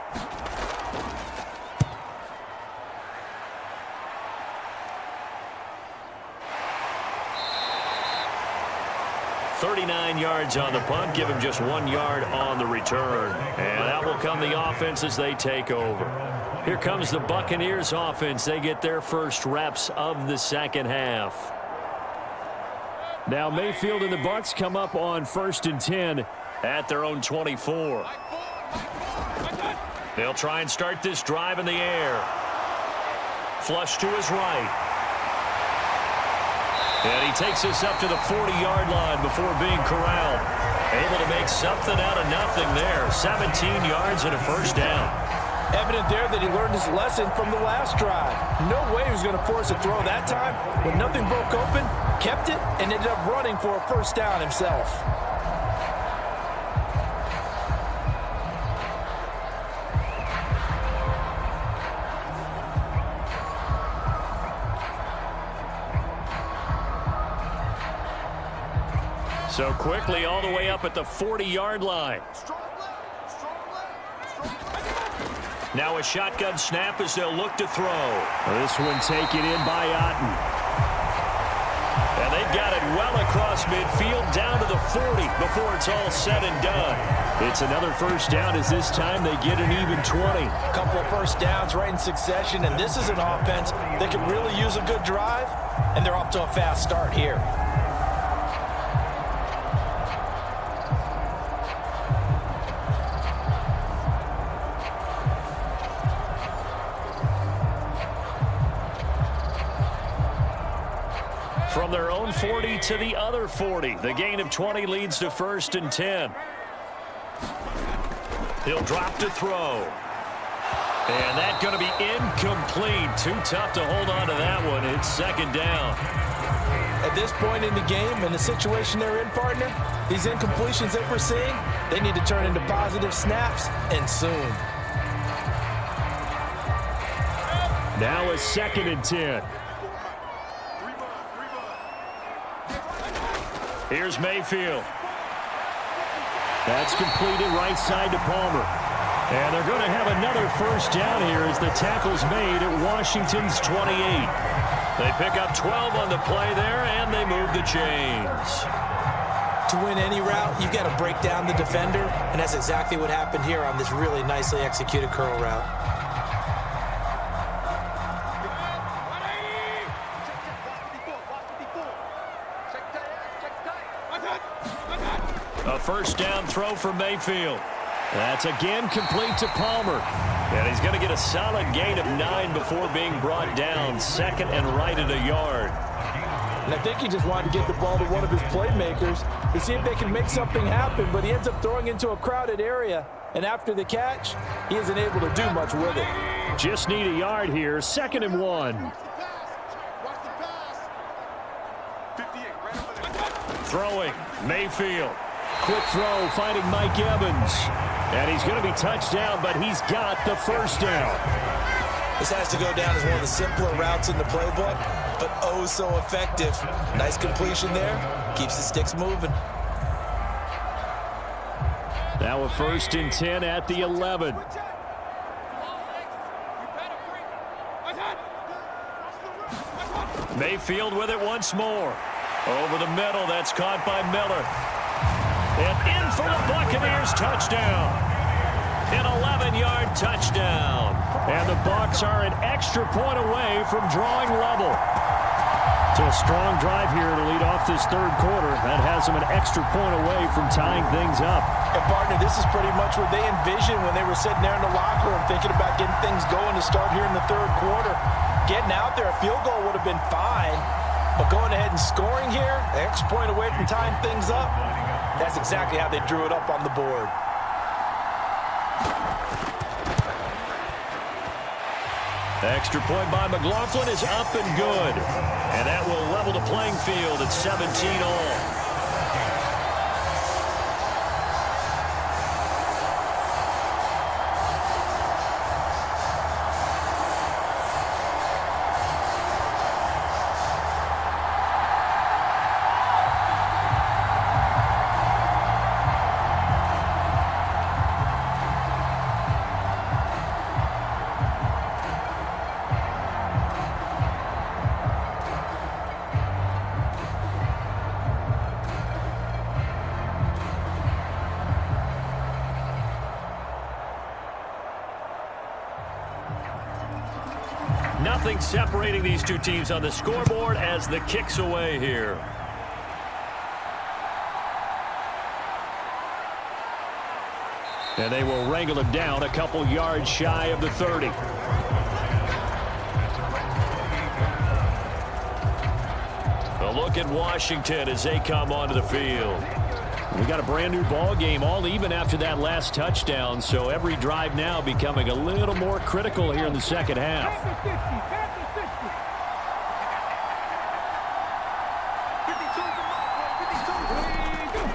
$39 yards on the punt, give him just 1 yard on the return. And out will come the offense as they take over. Here comes the Buccaneers offense. They get their first reps of the 2nd half. Now Mayfield and the Bucs come up on 1st and 10 at their own 24. They'll try and start this drive in the air. Flush to his right. And he takes this up to the 40-yard line before being corralled. Able to make something out of nothing there. 17 yards and a first down. Evident there that he learned his lesson from the last drive. No way he was going to force a throw that time. When nothing broke open, kept it, and ended up running for a first down himself. So quickly all the way up at the 40-yard line. Now a shotgun snap as they'll look to throw. This one taken in by Otten. And they've got it well across midfield down to the 40 before it's all said and done. It's another first down as this time they get an even 20. A couple of first downs right in succession, and this is an offense that could really use a good drive, and they're off to a fast start here. From their own 40 to the other 40. The gain of 20 leads to 1st and 10. He'll drop to throw. And that's going to be incomplete. Too tough to hold on to that one. It's 2nd down. At this point in the game, in the situation they're in, partner, these incompletions that we're seeing, they need to turn into positive snaps, and soon. Now a 2nd and 10. Here's Mayfield. That's completed right side to Palmer. And they're going to have another first down here as the tackle's made at Washington's 28. They pick up 12 on the play there, and they move the chains. To win any route, you've got to break down the defender, and that's exactly what happened here on this really nicely executed curl route. A first down throw for Mayfield. That's again complete to Palmer. And he's going to get a solid gain of 9 before being brought down. 2nd and right at a yard. And I think he just wanted to get the ball to one of his playmakers to see if they can make something happen, but he ends up throwing into a crowded area. And after the catch, he isn't able to do much with it. Just need a yard here. 2nd and 1. Throwing, Mayfield. Quick throw, finding Mike Evans. And he's going to be touched down, but he's got the first down. This has to go down as one of the simpler routes in the playbook, but oh so effective. Nice completion there. Keeps the sticks moving. Now a 1st and 10 at the 11. Mayfield with it once more. Over the middle, that's caught by Miller. And in for the Buccaneers, touchdown. An 11-yard touchdown. And the Bucs are an extra point away from drawing level. So a strong drive here to lead off this 3rd quarter. That has them an extra point away from tying things up. And partner, this is pretty much what they envisioned when they were sitting there in the locker room thinking about getting things going to start here in the 3rd quarter. Getting out there, a field goal would have been fine. But going ahead and scoring here, an extra point away from tying things up, that's exactly how they drew it up on the board. Extra point by McLaughlin is up and good. And that will level the playing field at 17 all. Nothing separating these two teams on the scoreboard as the kick's away here. And they will wrangle him down a couple yards shy of the 30. A look at Washington as they come onto the field. We got a brand new ball game, all even after that last touchdown, so every drive now becoming a little more critical here in the second half.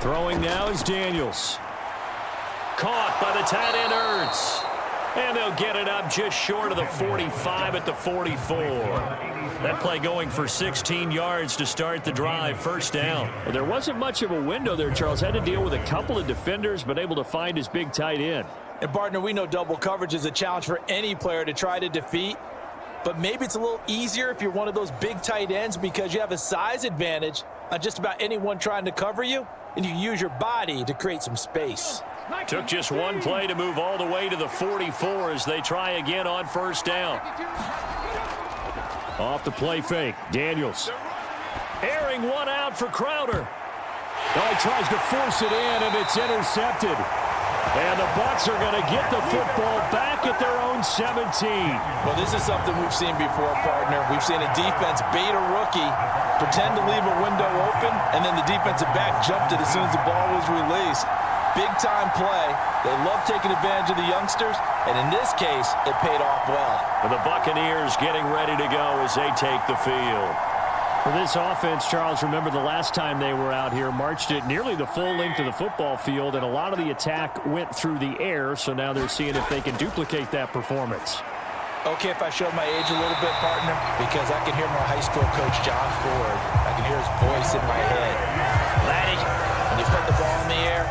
Throwing now is Daniels. Caught by the tight end Ertz. And they'll get it up just short of the 45 at the 44. That play going for 16 yards to start the drive. First down. Well, there wasn't much of a window there, Charles. Had to deal with a couple of defenders, but able to find his big tight end. And, partner, we know double coverage is a challenge for any player to try to defeat. But maybe it's a little easier if you're one of those big tight ends because you have a size advantage on just about anyone trying to cover you, and you use your body to create some space. Took just one play to move all the way to the 44 as they try again on first down. Off the play fake, Daniels. Airing one out for Crowder. Oh, he tries to force it in, and it's intercepted. And the Bucs are going to get the football back at their own 17. Well, this is something we've seen before, partner. We've seen a defense bait a rookie, pretend to leave a window open, and then the defensive back jumped it as soon as the ball was released. Big-time play. They love taking advantage of the youngsters, and in this case, it paid off well. And the Buccaneers getting ready to go as they take the field. For this offense, Charles, remember the last time they were out here, marched it nearly the full length of the football field, and a lot of the attack went through the air, so now they're seeing if they can duplicate that performance. Okay, if I showed my age a little bit, partner, because I can hear my high school coach, John Ford. I can hear his voice in my head. Laddie, when you put the ball in the air,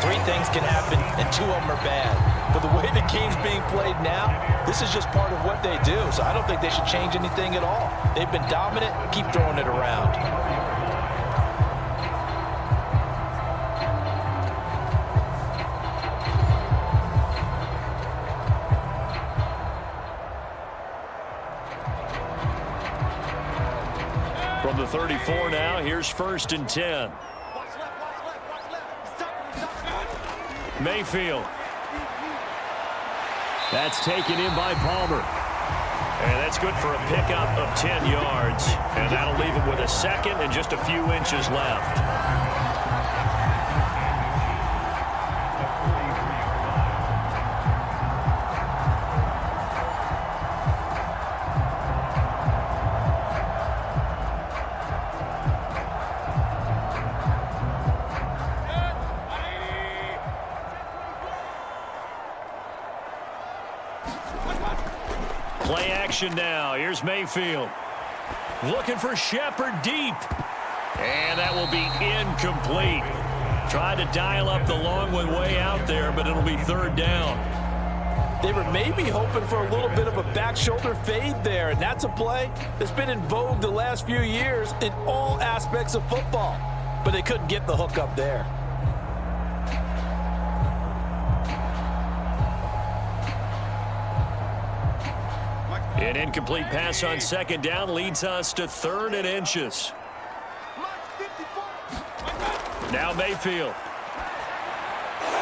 3 things can happen, and 2 of them are bad. But the way the game's being played now, this is just part of what they do. So I don't think they should change anything at all. They've been dominant. Keep throwing it around. From the 34 now, here's 1st and 10. Mayfield. That's taken in by Palmer. And that's good for a pickup of 10 yards. And that'll leave him with a second and just a few inches left. Play action now. Here's Mayfield. Looking for Shepard deep. And that will be incomplete. Tried to dial up the long one way out there, but it'll be 3rd down. They were maybe hoping for a little bit of a back shoulder fade there, and that's a play that's been in vogue the last few years in all aspects of football. But they couldn't get the hook up there. An incomplete pass on 2nd down leads us to 3rd and inches. Now Mayfield.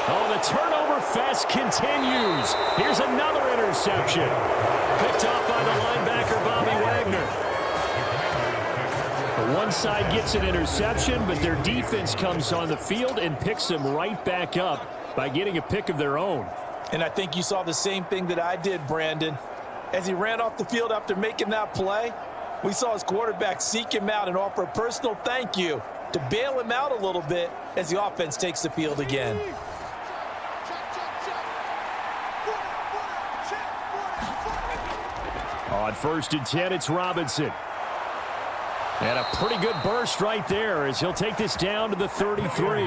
Oh, the turnover fest continues. Here's another interception. Picked off by the linebacker, Bobby Wagner. One side gets an interception, but their defense comes on the field and picks them right back up by getting a pick of their own. And I think you saw the same thing that I did, Brandon. As he ran off the field after making that play, we saw his quarterback seek him out and offer a personal thank you to bail him out a little bit as the offense takes the field again. On 1st and 10, it's Robinson. And a pretty good burst right there as he'll take this down to the 33.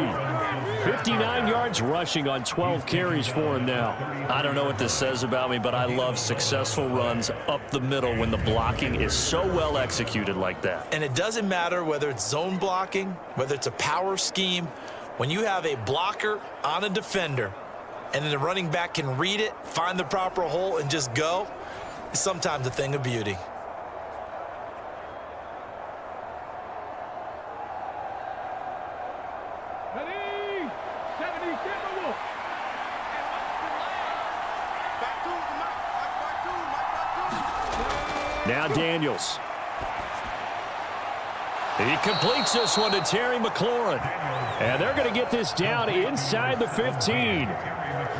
59 yards rushing on 12 carries for him now. I don't know what this says about me, but I love successful runs up the middle when the blocking is so well executed like that. And it doesn't matter whether it's zone blocking, whether it's a power scheme. When you have a blocker on a defender and then the running back can read it, find the proper hole, and just go, it's sometimes a thing of beauty. Now Daniels. He completes this one to Terry McLaurin. And they're going to get this down inside the 15.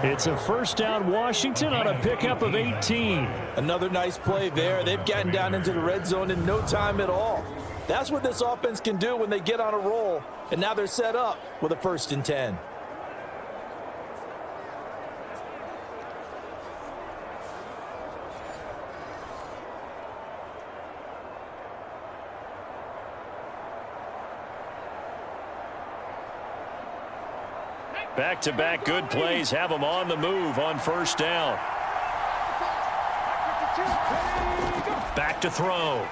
It's a 1st down Washington on a pickup of 18. Another nice play there. They've gotten down into the red zone in no time at all. That's what this offense can do when they get on a roll. And now they're set up with a 1st and 10. Back-to-back good plays have them on the move on first down. Back to throw.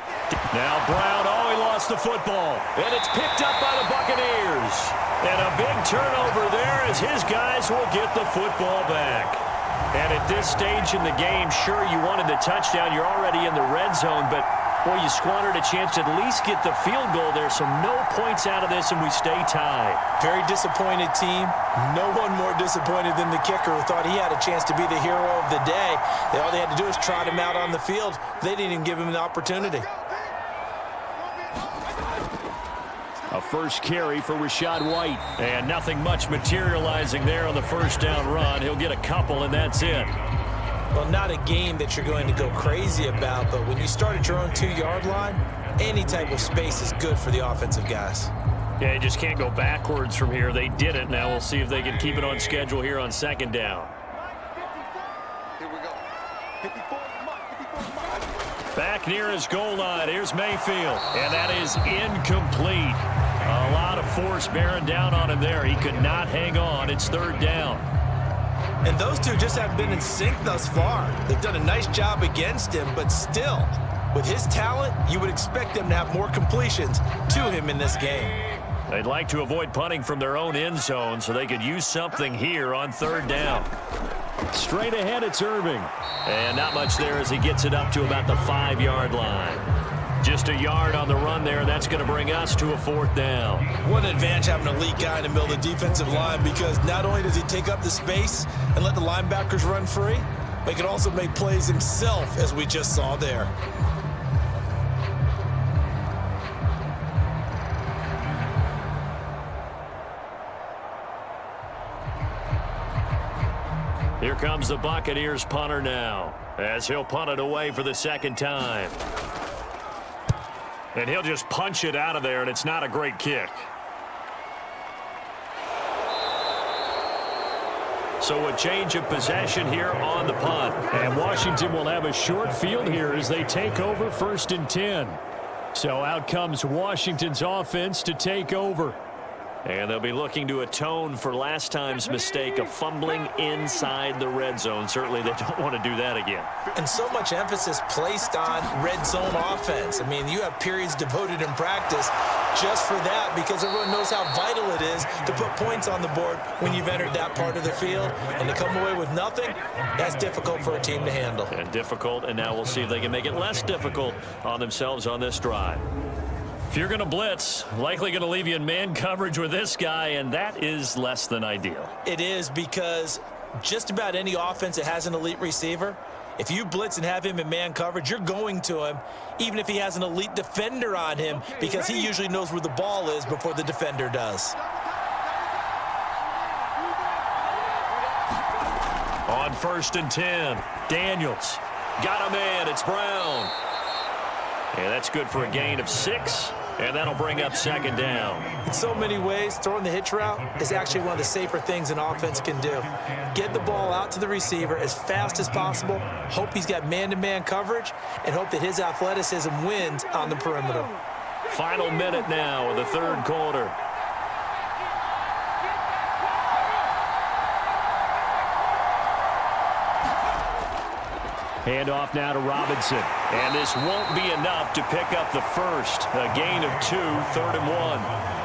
Now Brown, he lost the football. And it's picked up by the Buccaneers. And a big turnover there as his guys will get the football back. And at this stage in the game, sure, you wanted the touchdown. You're already in the red zone, but, boy, you squandered a chance to at least get the field goal there. So no points out of this, and we stay tied. Very disappointed team. No one more disappointed than the kicker who thought he had a chance to be the hero of the day. All they had to do was trot him out on the field. They didn't even give him an opportunity. A first carry for Rachaad White. And nothing much materializing there on the first down run. He'll get a couple, and that's it. Well, not a game that you're going to go crazy about, but when you start at your own 2-yard line, any type of space is good for the offensive guys. Yeah, you just can't go backwards from here. They did it. Now we'll see if they can keep it on schedule here on second down. Here we go. 54. Back near his goal line. Here's Mayfield. And that is incomplete. A lot of force bearing down on him there. He could not hang on. It's third down. And those two just haven't been in sync thus far. They've done a nice job against him, but still, with his talent, you would expect them to have more completions to him in this game. They'd like to avoid punting from their own end zone so they could use something here on third down. Straight ahead, it's Irving. And not much there as he gets it up to about the 5-yard line. Just a yard on the run there. That's going to bring us to a fourth down. What an advantage having an elite guy in the middle of the defensive line, because not only does he take up the space and let the linebackers run free, but he can also make plays himself, as we just saw there. Here comes the Buccaneers punter now, as he'll punt it away for the second time. And he'll just punch it out of there, and it's not a great kick. So a change of possession here on the punt. And Washington will have a short field here as they take over 1st and 10. So out comes Washington's offense to take over. And they'll be looking to atone for last time's mistake of fumbling inside the red zone. Certainly they don't want to do that again. And so much emphasis placed on red zone offense. I mean, you have periods devoted in practice just for that, because everyone knows how vital it is to put points on the board when you've entered that part of the field. And to come away with nothing, that's difficult for a team to handle. And difficult, and now we'll see if they can make it less difficult on themselves on this drive. If you're going to blitz, likely going to leave you in man coverage with this guy, and that is less than ideal. It is, because just about any offense that has an elite receiver, if you blitz and have him in man coverage, you're going to him, even if he has an elite defender on him, because he usually knows where the ball is before the defender does. On 1st and 10, Daniels got him in. It's Brown. And that's good for a gain of 6, and that'll bring up second down. In so many ways, throwing the hitch route is actually one of the safer things an offense can do. Get the ball out to the receiver as fast as possible, hope he's got man-to-man coverage, and hope that his athleticism wins on the perimeter. Final minute now of the third quarter. Handoff now to Robinson. And this won't be enough to pick up the first. A gain of 2, 3rd and 1.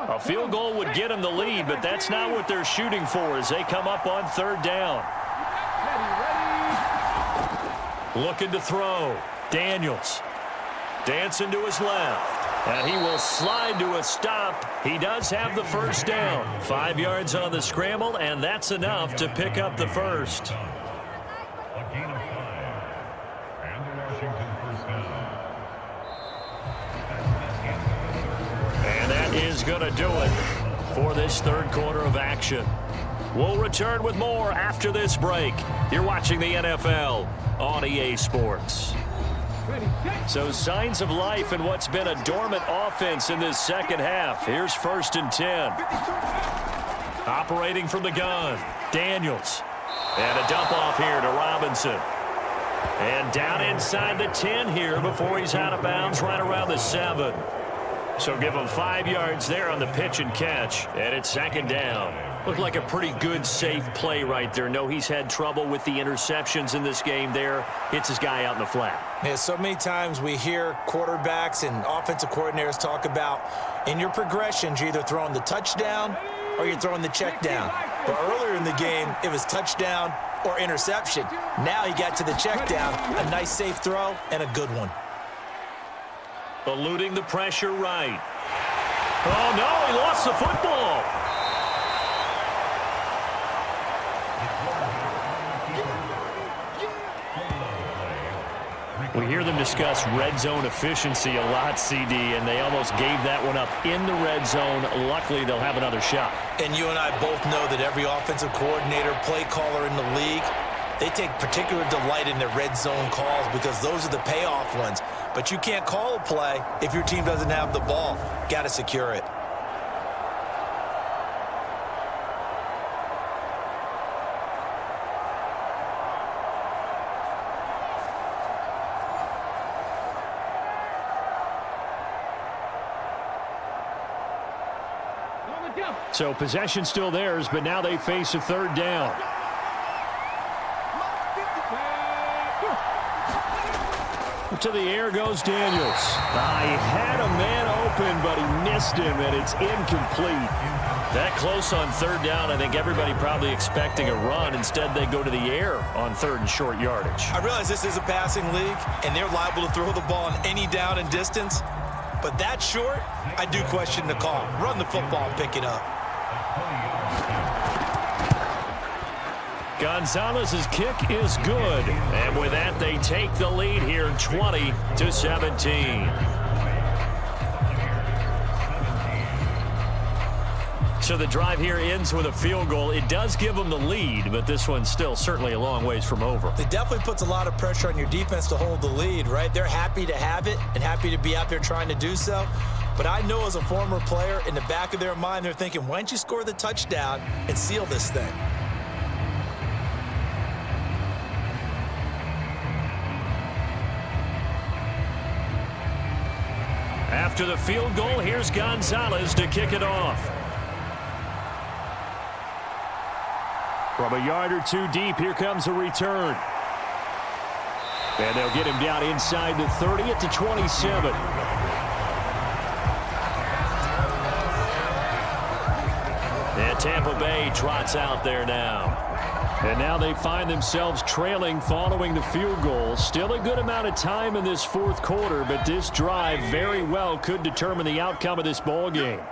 A field goal would get them the lead, but that's not what they're shooting for as they come up on third down. Looking to throw. Daniels. Dancing to his left. And he will slide to a stop. He does have the first down. 5 yards on the scramble, and that's enough to pick up the first. And that is going to do it for this third quarter of action. We'll return with more after this break. You're watching the NFL on EA Sports. So signs of life in what's been a dormant offense in this second half. Here's 1st and 10. Operating from the gun, Daniels. And a dump off here to Robinson. And down inside the 10 here before he's out of bounds right around the 7. So give him 5 yards there on the pitch and catch. And it's 2nd down. Looked like a pretty good, safe play right there. No, he's had trouble with the interceptions in this game there. Hits his guy out in the flat. Yeah, so many times we hear quarterbacks and offensive coordinators talk about in your progressions, you're either throwing the touchdown or you're throwing the check down. But earlier in the game, it was touchdown or interception. Now he got to the check down, a nice safe throw, and a good one. Eluding the pressure right. Oh, no, he lost the football. We hear them discuss red zone efficiency a lot, CD, and they almost gave that one up in the red zone. Luckily, they'll have another shot. And you and I both know that every offensive coordinator, play caller in the league, they take particular delight in their red zone calls because those are the payoff ones. But you can't call a play if your team doesn't have the ball. Got to secure it. So possession still theirs, but now they face a 3rd down. To the air goes Daniels. He had a man open, but he missed him, and it's incomplete. That close on 3rd down, I think everybody probably expecting a run. Instead, they go to the air on 3rd and short yardage. I realize this is a passing league, and they're liable to throw the ball on any down and distance. But that short, I do question the call. Run the football and pick it up. Gonzalez's kick is good. And with that, they take the lead here 20-17. So the drive here ends with a field goal. It does give them the lead, but this one's still certainly a long ways from over. It definitely puts a lot of pressure on your defense to hold the lead, right? They're happy to have it and happy to be out there trying to do so. But I know as a former player, in the back of their mind, they're thinking, why don't you score the touchdown and seal this thing? After the field goal, here's Gonzalez to kick it off. From a yard or two deep, here comes a return. And they'll get him down inside the 30 at the 27. And Tampa Bay trots out there now. And now they find themselves trailing following the field goal. Still a good amount of time in this 4th quarter, but this drive very well could determine the outcome of this ball game.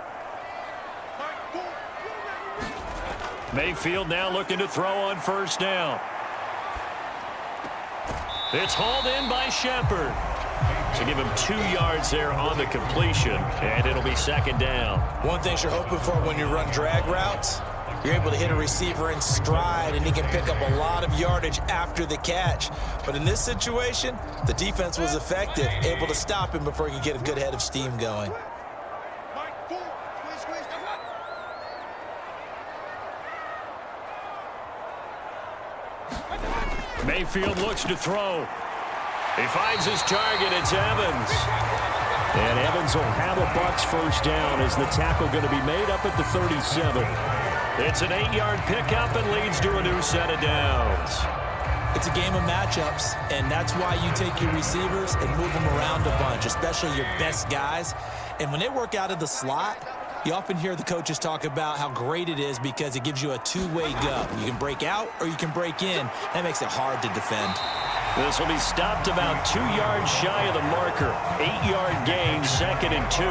Mayfield now looking to throw on 1st down. It's hauled in by Shepard. So give him 2 yards there on the completion, and it'll be 2nd down. One thing you're hoping for when you run drag routes, you're able to hit a receiver in stride, and he can pick up a lot of yardage after the catch. But in this situation, the defense was effective, able to stop him before he could get a good head of steam going. Mayfield looks to throw. He finds his target. It's Evans. And Evans will have a Bucs 1st down as the tackle going to be made up at the 37. It's an 8-yard pickup and leads to a new set of downs. It's a game of matchups, and that's why you take your receivers and move them around a bunch, especially your best guys. And when they work out of the slot, you often hear the coaches talk about how great it is because it gives you a two-way go. You can break out or you can break in. That makes it hard to defend. This will be stopped about 2 yards shy of the marker. 8-yard gain, 2nd and 2.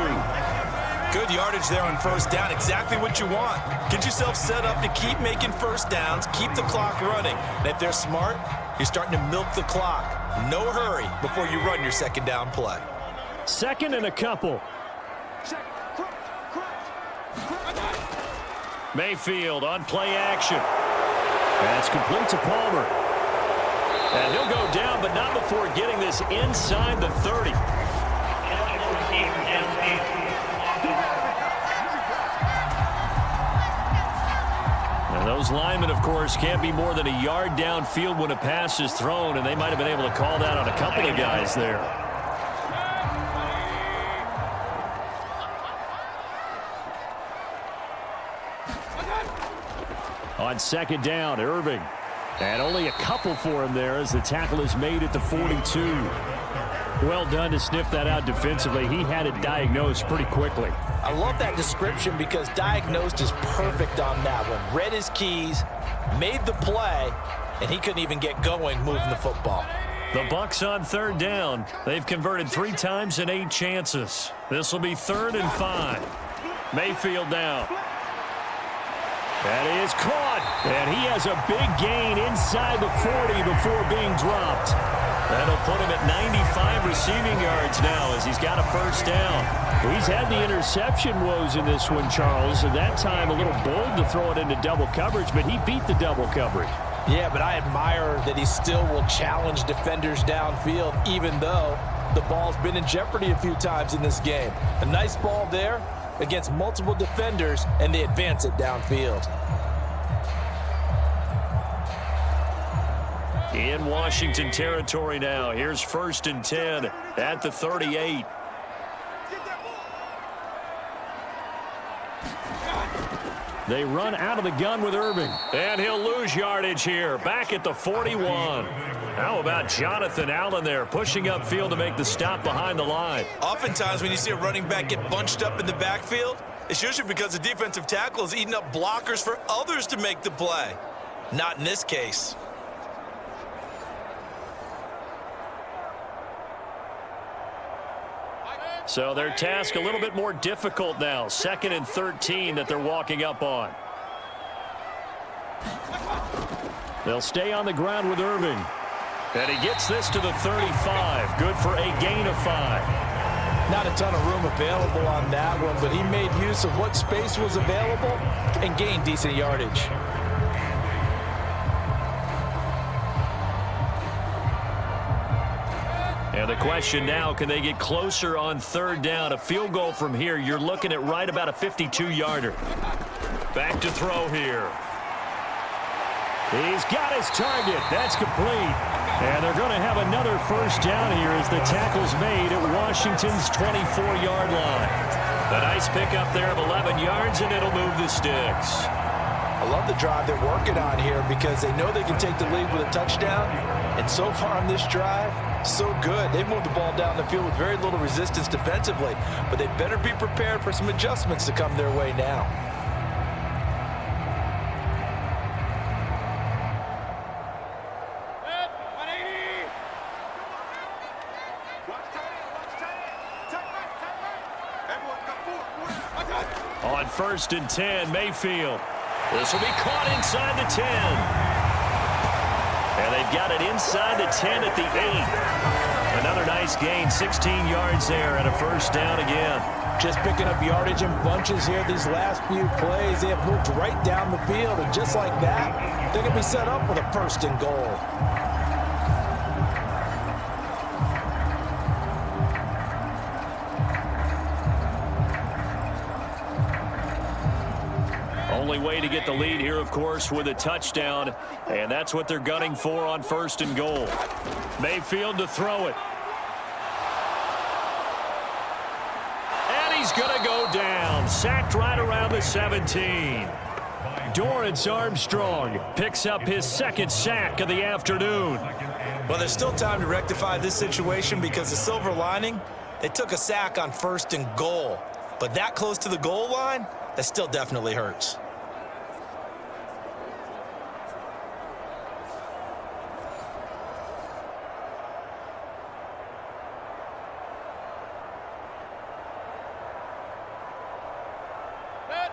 Good yardage there on 1st down. Exactly what you want. Get yourself set up to keep making 1st downs, keep the clock running. And if they're smart, you're starting to milk the clock. No hurry before you run your 2nd down play. 2nd and a couple. Mayfield on play action. That's complete to Palmer. And he'll go down, but not before getting this inside the 30. And those linemen, of course, can't be more than a yard downfield when a pass is thrown, and they might have been able to call that on a couple of guys there. On second down, Irving. And only a couple for him there as the tackle is made at the 42. Well done to sniff that out defensively. He had it diagnosed pretty quickly. I love that description because diagnosed is perfect on that one. Read his keys, made the play, and he couldn't even get going moving the football. The Bucs on third down. They've converted 3 times in 8 chances. This will be 3rd and 5. Mayfield down. That is caught, and he has a big gain inside the 40 before being dropped. That'll put him at 95 receiving yards now as he's got a first down. He's had the interception woes in this one, Charles, and that time a little bold to throw it into double coverage, but he beat the double coverage. Yeah, but I admire that he still will challenge defenders downfield, even though the ball's been in jeopardy a few times in this game. A nice ball there against multiple defenders, and they advance it downfield. In Washington territory now. Here's 1st and 10 at the 38. They run out of the gun with Irving. And he'll lose yardage here. Back at the 41. How about Jonathan Allen there pushing upfield to make the stop behind the line? Oftentimes when you see a running back get bunched up in the backfield, it's usually because the defensive tackle is eating up blockers for others to make the play. Not in this case. So their task a little bit more difficult now. 2nd and 13 that they're walking up on. They'll stay on the ground with Irving. And he gets this to the 35. Good for a gain of 5. Not a ton of room available on that one, but he made use of what space was available and gained decent yardage. And the question now, can they get closer on 3rd down? A field goal from here, you're looking at right about a 52-yarder. Back to throw here. He's got his target. That's complete. And they're going to have another first down here as the tackle's made at Washington's 24-yard line. A nice pickup there of 11 yards, and it'll move the sticks. I love the drive they're working on here because they know they can take the lead with a touchdown. And so far on this drive, so good. They've moved the ball down the field with very little resistance defensively, but they better be prepared for some adjustments to come their way now. On 1st and 10, Mayfield. This will be caught inside the 10. And they've got it inside the 10 at the 8. Another nice gain, 16 yards there and a first down again. Just picking up yardage in bunches here these last few plays. They have moved right down the field, and just like that, they're going to be set up with a 1st and goal. Only way to get the lead here, of course, with a touchdown, and that's what they're gunning for on 1st and goal. Mayfield to throw it. And he's going to go down. Sacked right around the 17. Dorrance Armstrong picks up his 2nd sack of the afternoon. Well, there's still time to rectify this situation because the silver lining, they took a sack on 1st and goal. But that close to the goal line, that still definitely hurts.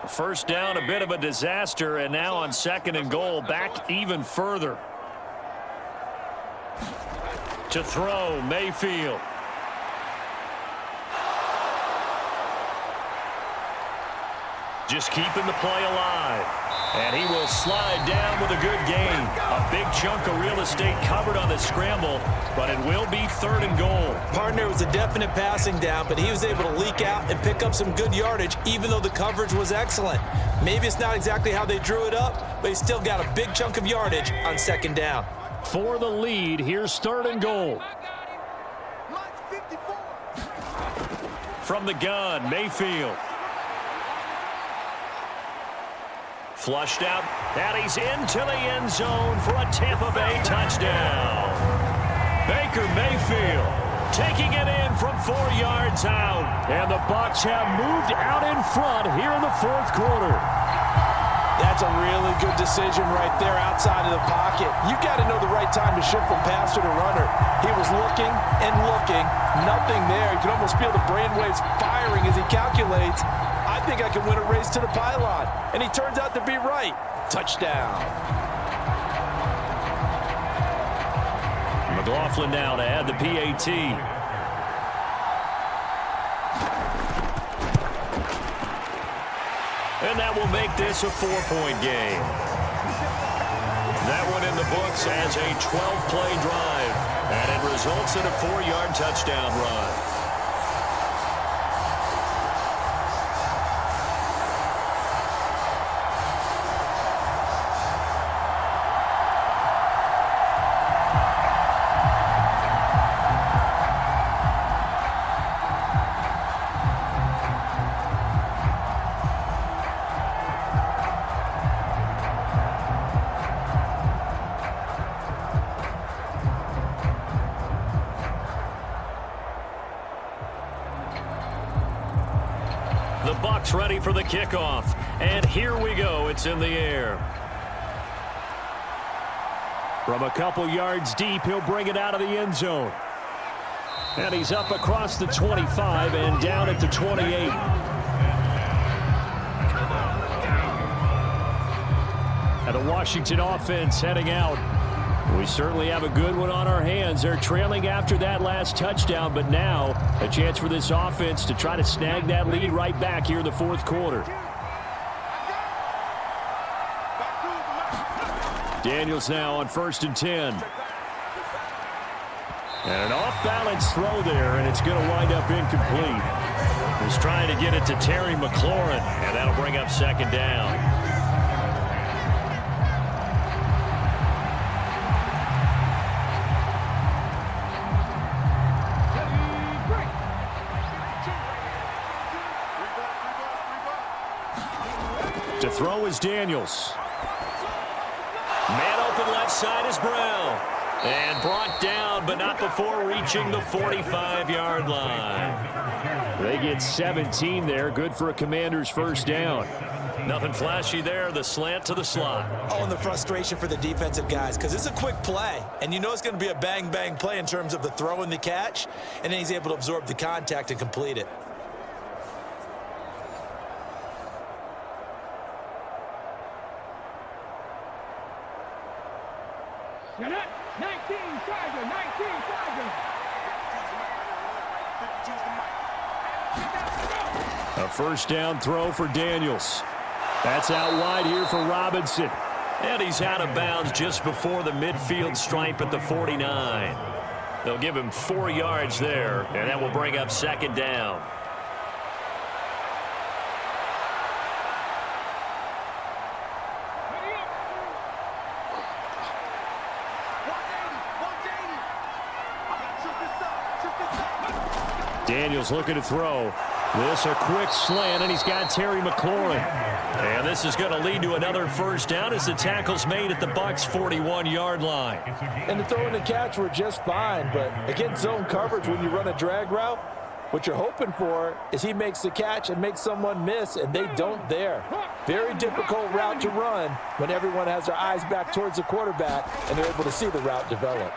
First down, a bit of a disaster, and now on 2nd and goal, back even further. To throw, Mayfield. just keeping the play alive. And he will slide down with a good gain. A big chunk of real estate covered on the scramble, but it will be 3rd and goal. Partner was a definite passing down, but he was able to leak out and pick up some good yardage, even though the coverage was excellent. Maybe it's not exactly how they drew it up, but he still got a big chunk of yardage on 2nd down. For the lead, here's 3rd and goal. From the gun, Mayfield. Flushed out, and he's into the end zone for a Tampa Bay touchdown. Baker Mayfield taking it in from 4 yards out. And the Bucs have moved out in front here in the 4th quarter. That's a really good decision right there outside of the pocket. You got to know the right time to shift from passer to runner. He was looking and looking, nothing there. You can almost feel the brainwaves firing as he calculates, I think I can win a race to the pylon. And he turns out to be right. Touchdown. McLaughlin now to add the PAT. And that will make this a 4-point game. That one in the books as a 12-play drive. And it results in a 4-yard touchdown run. The Bucs ready for the kickoff. And here we go. It's in the air. From a couple yards deep, he'll bring it out of the end zone. And he's up across the 25 and down at the 28. And the Washington offense heading out. We certainly have a good one on our hands. They're trailing after that last touchdown, but now a chance for this offense to try to snag that lead right back here in the 4th quarter. Daniels now on 1st and 10. And an off-balance throw there, and it's going to wind up incomplete. He's trying to get it to Terry McLaurin, and that'll bring up 2nd down. To throw is Daniels. Man open left side is Brown. And brought down, but not before reaching the 45-yard line. They get 17 there. Good for a Commander's 1st down. Nothing flashy there. The slant to the slot. Oh, and the frustration for the defensive guys, because it's a quick play. And you know it's going to be a bang-bang play in terms of the throw and the catch. And then he's able to absorb the contact and complete it. Set up. 19 Tiger. 19 Tiger. A 1st down throw for Daniels. That's out wide here for Robinson. And he's out of bounds just before the midfield stripe at the 49. They'll give him 4 yards there, and that will bring up 2nd down. Daniels looking to throw. This a quick slant, and he's got Terry McLaurin. And this is going to lead to another 1st down as the tackle's made at the Bucs' 41-yard line. And the throw and the catch were just fine, but against zone coverage when you run a drag route, what you're hoping for is he makes the catch and makes someone miss, and they don't there. Very difficult route to run when everyone has their eyes back towards the quarterback and they're able to see the route develop.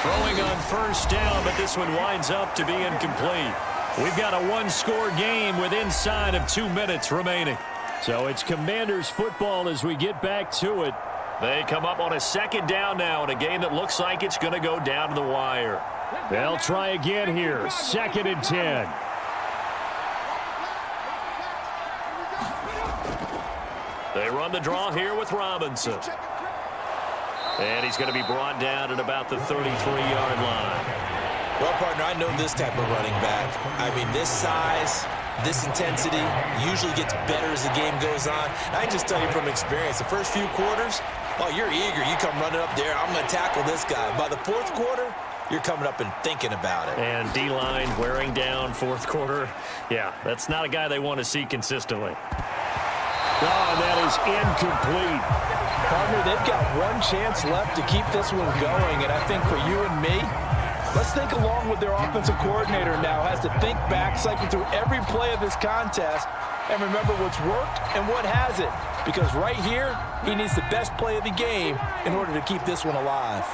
Throwing on 1st down, but this one winds up to be incomplete. We've got a 1-score game with inside of 2 minutes remaining. So it's Commanders football as we get back to it. They come up on a 2nd down now in a game that looks like it's going to go down to the wire. They'll try again here. 2nd and 10. They run the draw here with Robinson. And he's going to be brought down at about the 33-yard line. Well, partner, I know this type of running back. I mean, this size, this intensity usually gets better as the game goes on. And I just tell you from experience, the first few quarters, oh, you're eager. You come running up there, I'm going to tackle this guy. By the 4th quarter, you're coming up and thinking about it. And D-line wearing down 4th quarter. Yeah, that's not a guy they want to see consistently. Oh, and that is incomplete. Partner, they've got one chance left to keep this one going, and I think for you and me, let's think along with their offensive coordinator now. Has to think back, cycle through every play of this contest, and remember what's worked and what hasn't. Because right here, he needs the best play of the game in order to keep this one alive.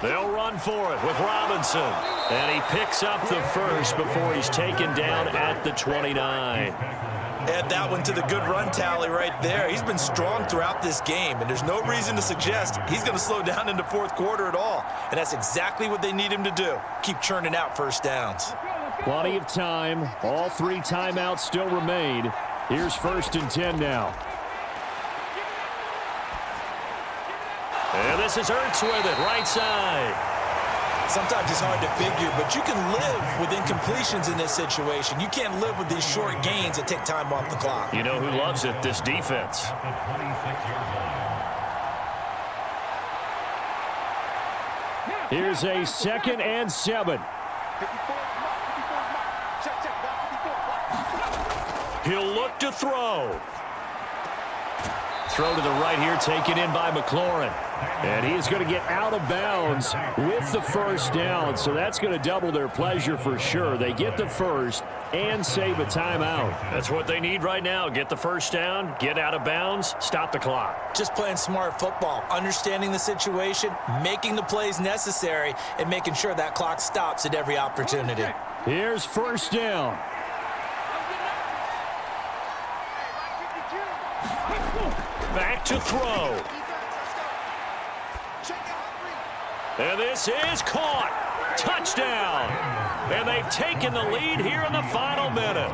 They'll run for it with Robinson. And he picks up the first before he's taken down at the 29. Add that one to the good run tally right there. He's been strong throughout this game, and there's no reason to suggest he's going to slow down in the 4th quarter at all. And that's exactly what they need him to do. Keep churning out first downs. Plenty of time. All 3 timeouts still remain. Here's 1st and 10 now. And this is Ertz with it, right side. Sometimes it's hard to figure, but you can live with incompletions in this situation. You can't live with these short gains that take time off the clock. You know who loves it? This defense. Here's a 2nd and 7. He'll look to throw. Throw to the right here, taken in by McLaurin. And he is going to get out of bounds with the 1st down, so that's going to double their pleasure for sure. They get the first and save a timeout. That's what they need right now. Get the 1st down, get out of bounds, stop the clock. Just playing smart football, understanding the situation, making the plays necessary, and making sure that clock stops at every opportunity. Here's 1st down. Back to throw. And this is caught. Touchdown. And they've taken the lead here in the final minute.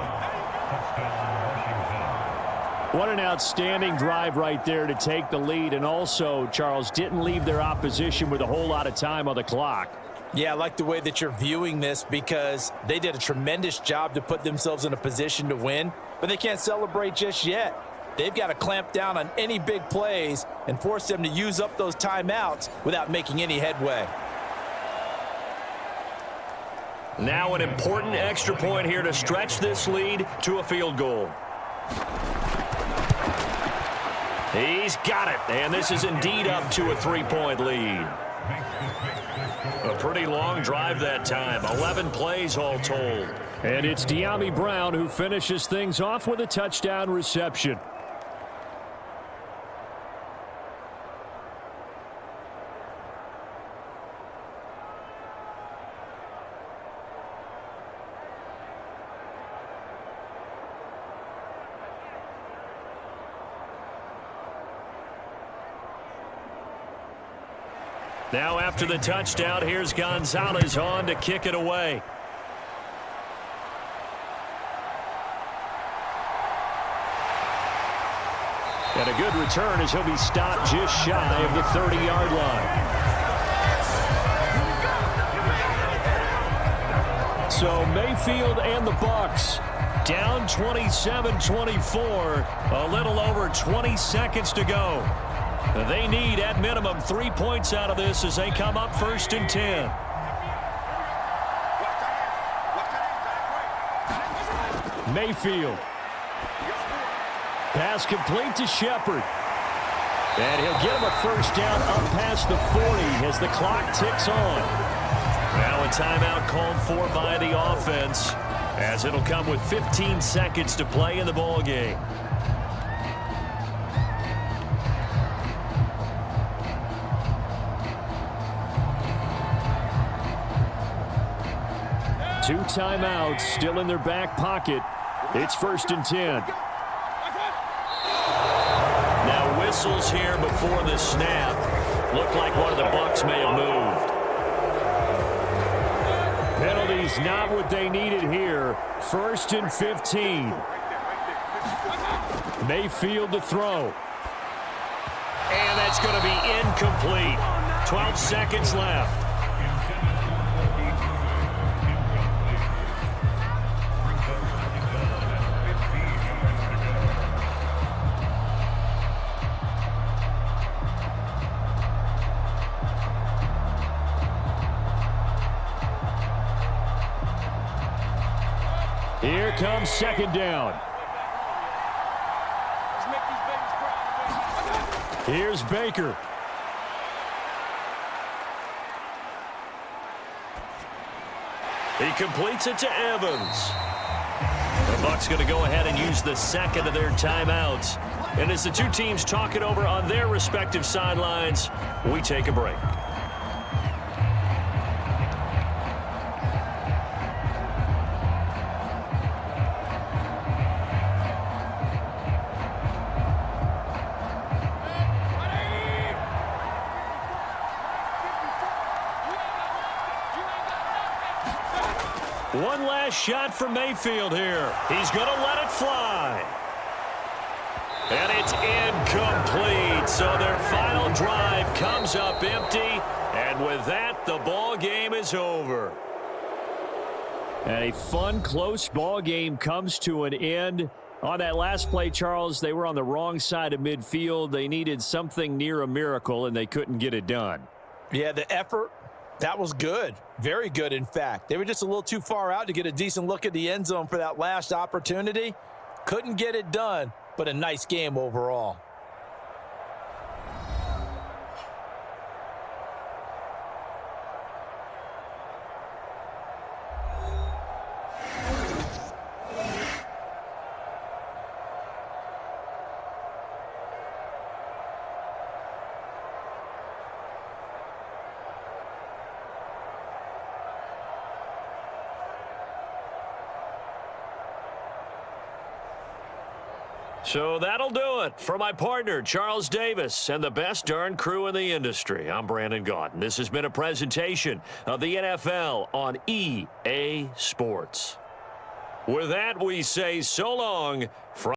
What an outstanding drive right there to take the lead. And also, Charles, didn't leave their opposition with a whole lot of time on the clock. Yeah, I like the way that you're viewing this because they did a tremendous job to put themselves in a position to win, but they can't celebrate just yet. They've got to clamp down on any big plays and force them to use up those timeouts without making any headway. Now an important extra point here to stretch this lead to a field goal. He's got it, and this is indeed up to a 3-point lead. A pretty long drive that time, 11 plays all told. And it's De'Ami Brown who finishes things off with a touchdown reception. Now after the touchdown, here's Gonzalez on to kick it away. And a good return as he'll be stopped just shy of the 30-yard line. So Mayfield and the Bucs down 27-24, a little over 20 seconds to go. They need, at minimum, 3 points out of this as they come up 1st and 10. Mayfield. Pass complete to Shepard. And he'll get him a 1st down up past the 40 as the clock ticks on. Now a timeout called for by the offense as it'll come with 15 seconds to play in the ball game. Two timeouts still in their back pocket. It's 1st and 10. Now whistles here before the snap. Looked like one of the Bucs may have moved. Penalties not what they needed here. 1st and 15. Mayfield to throw. And that's going to be incomplete. 12 seconds left. Here comes 2nd down. Here's Baker. He completes it to Evans. The Bucs going to go ahead and use the 2nd of their timeouts. And as the two teams talk it over on their respective sidelines, we take a break. One last shot for Mayfield here. He's going to let it fly. And it's incomplete. So their final drive comes up empty. And with that, the ball game is over. And a fun, close ball game comes to an end. On that last play, Charles, they were on the wrong side of midfield. They needed something near a miracle, and they couldn't get it done. Yeah, the effort, that was good. Very good, in fact. They were just a little too far out to get a decent look at the end zone for that last opportunity. Couldn't get it done, but a nice game overall. So that'll do it for my partner, Charles Davis, and the best darn crew in the industry. I'm Brandon Gaudin. This has been a presentation of the NFL on EA Sports. With that, we say so long from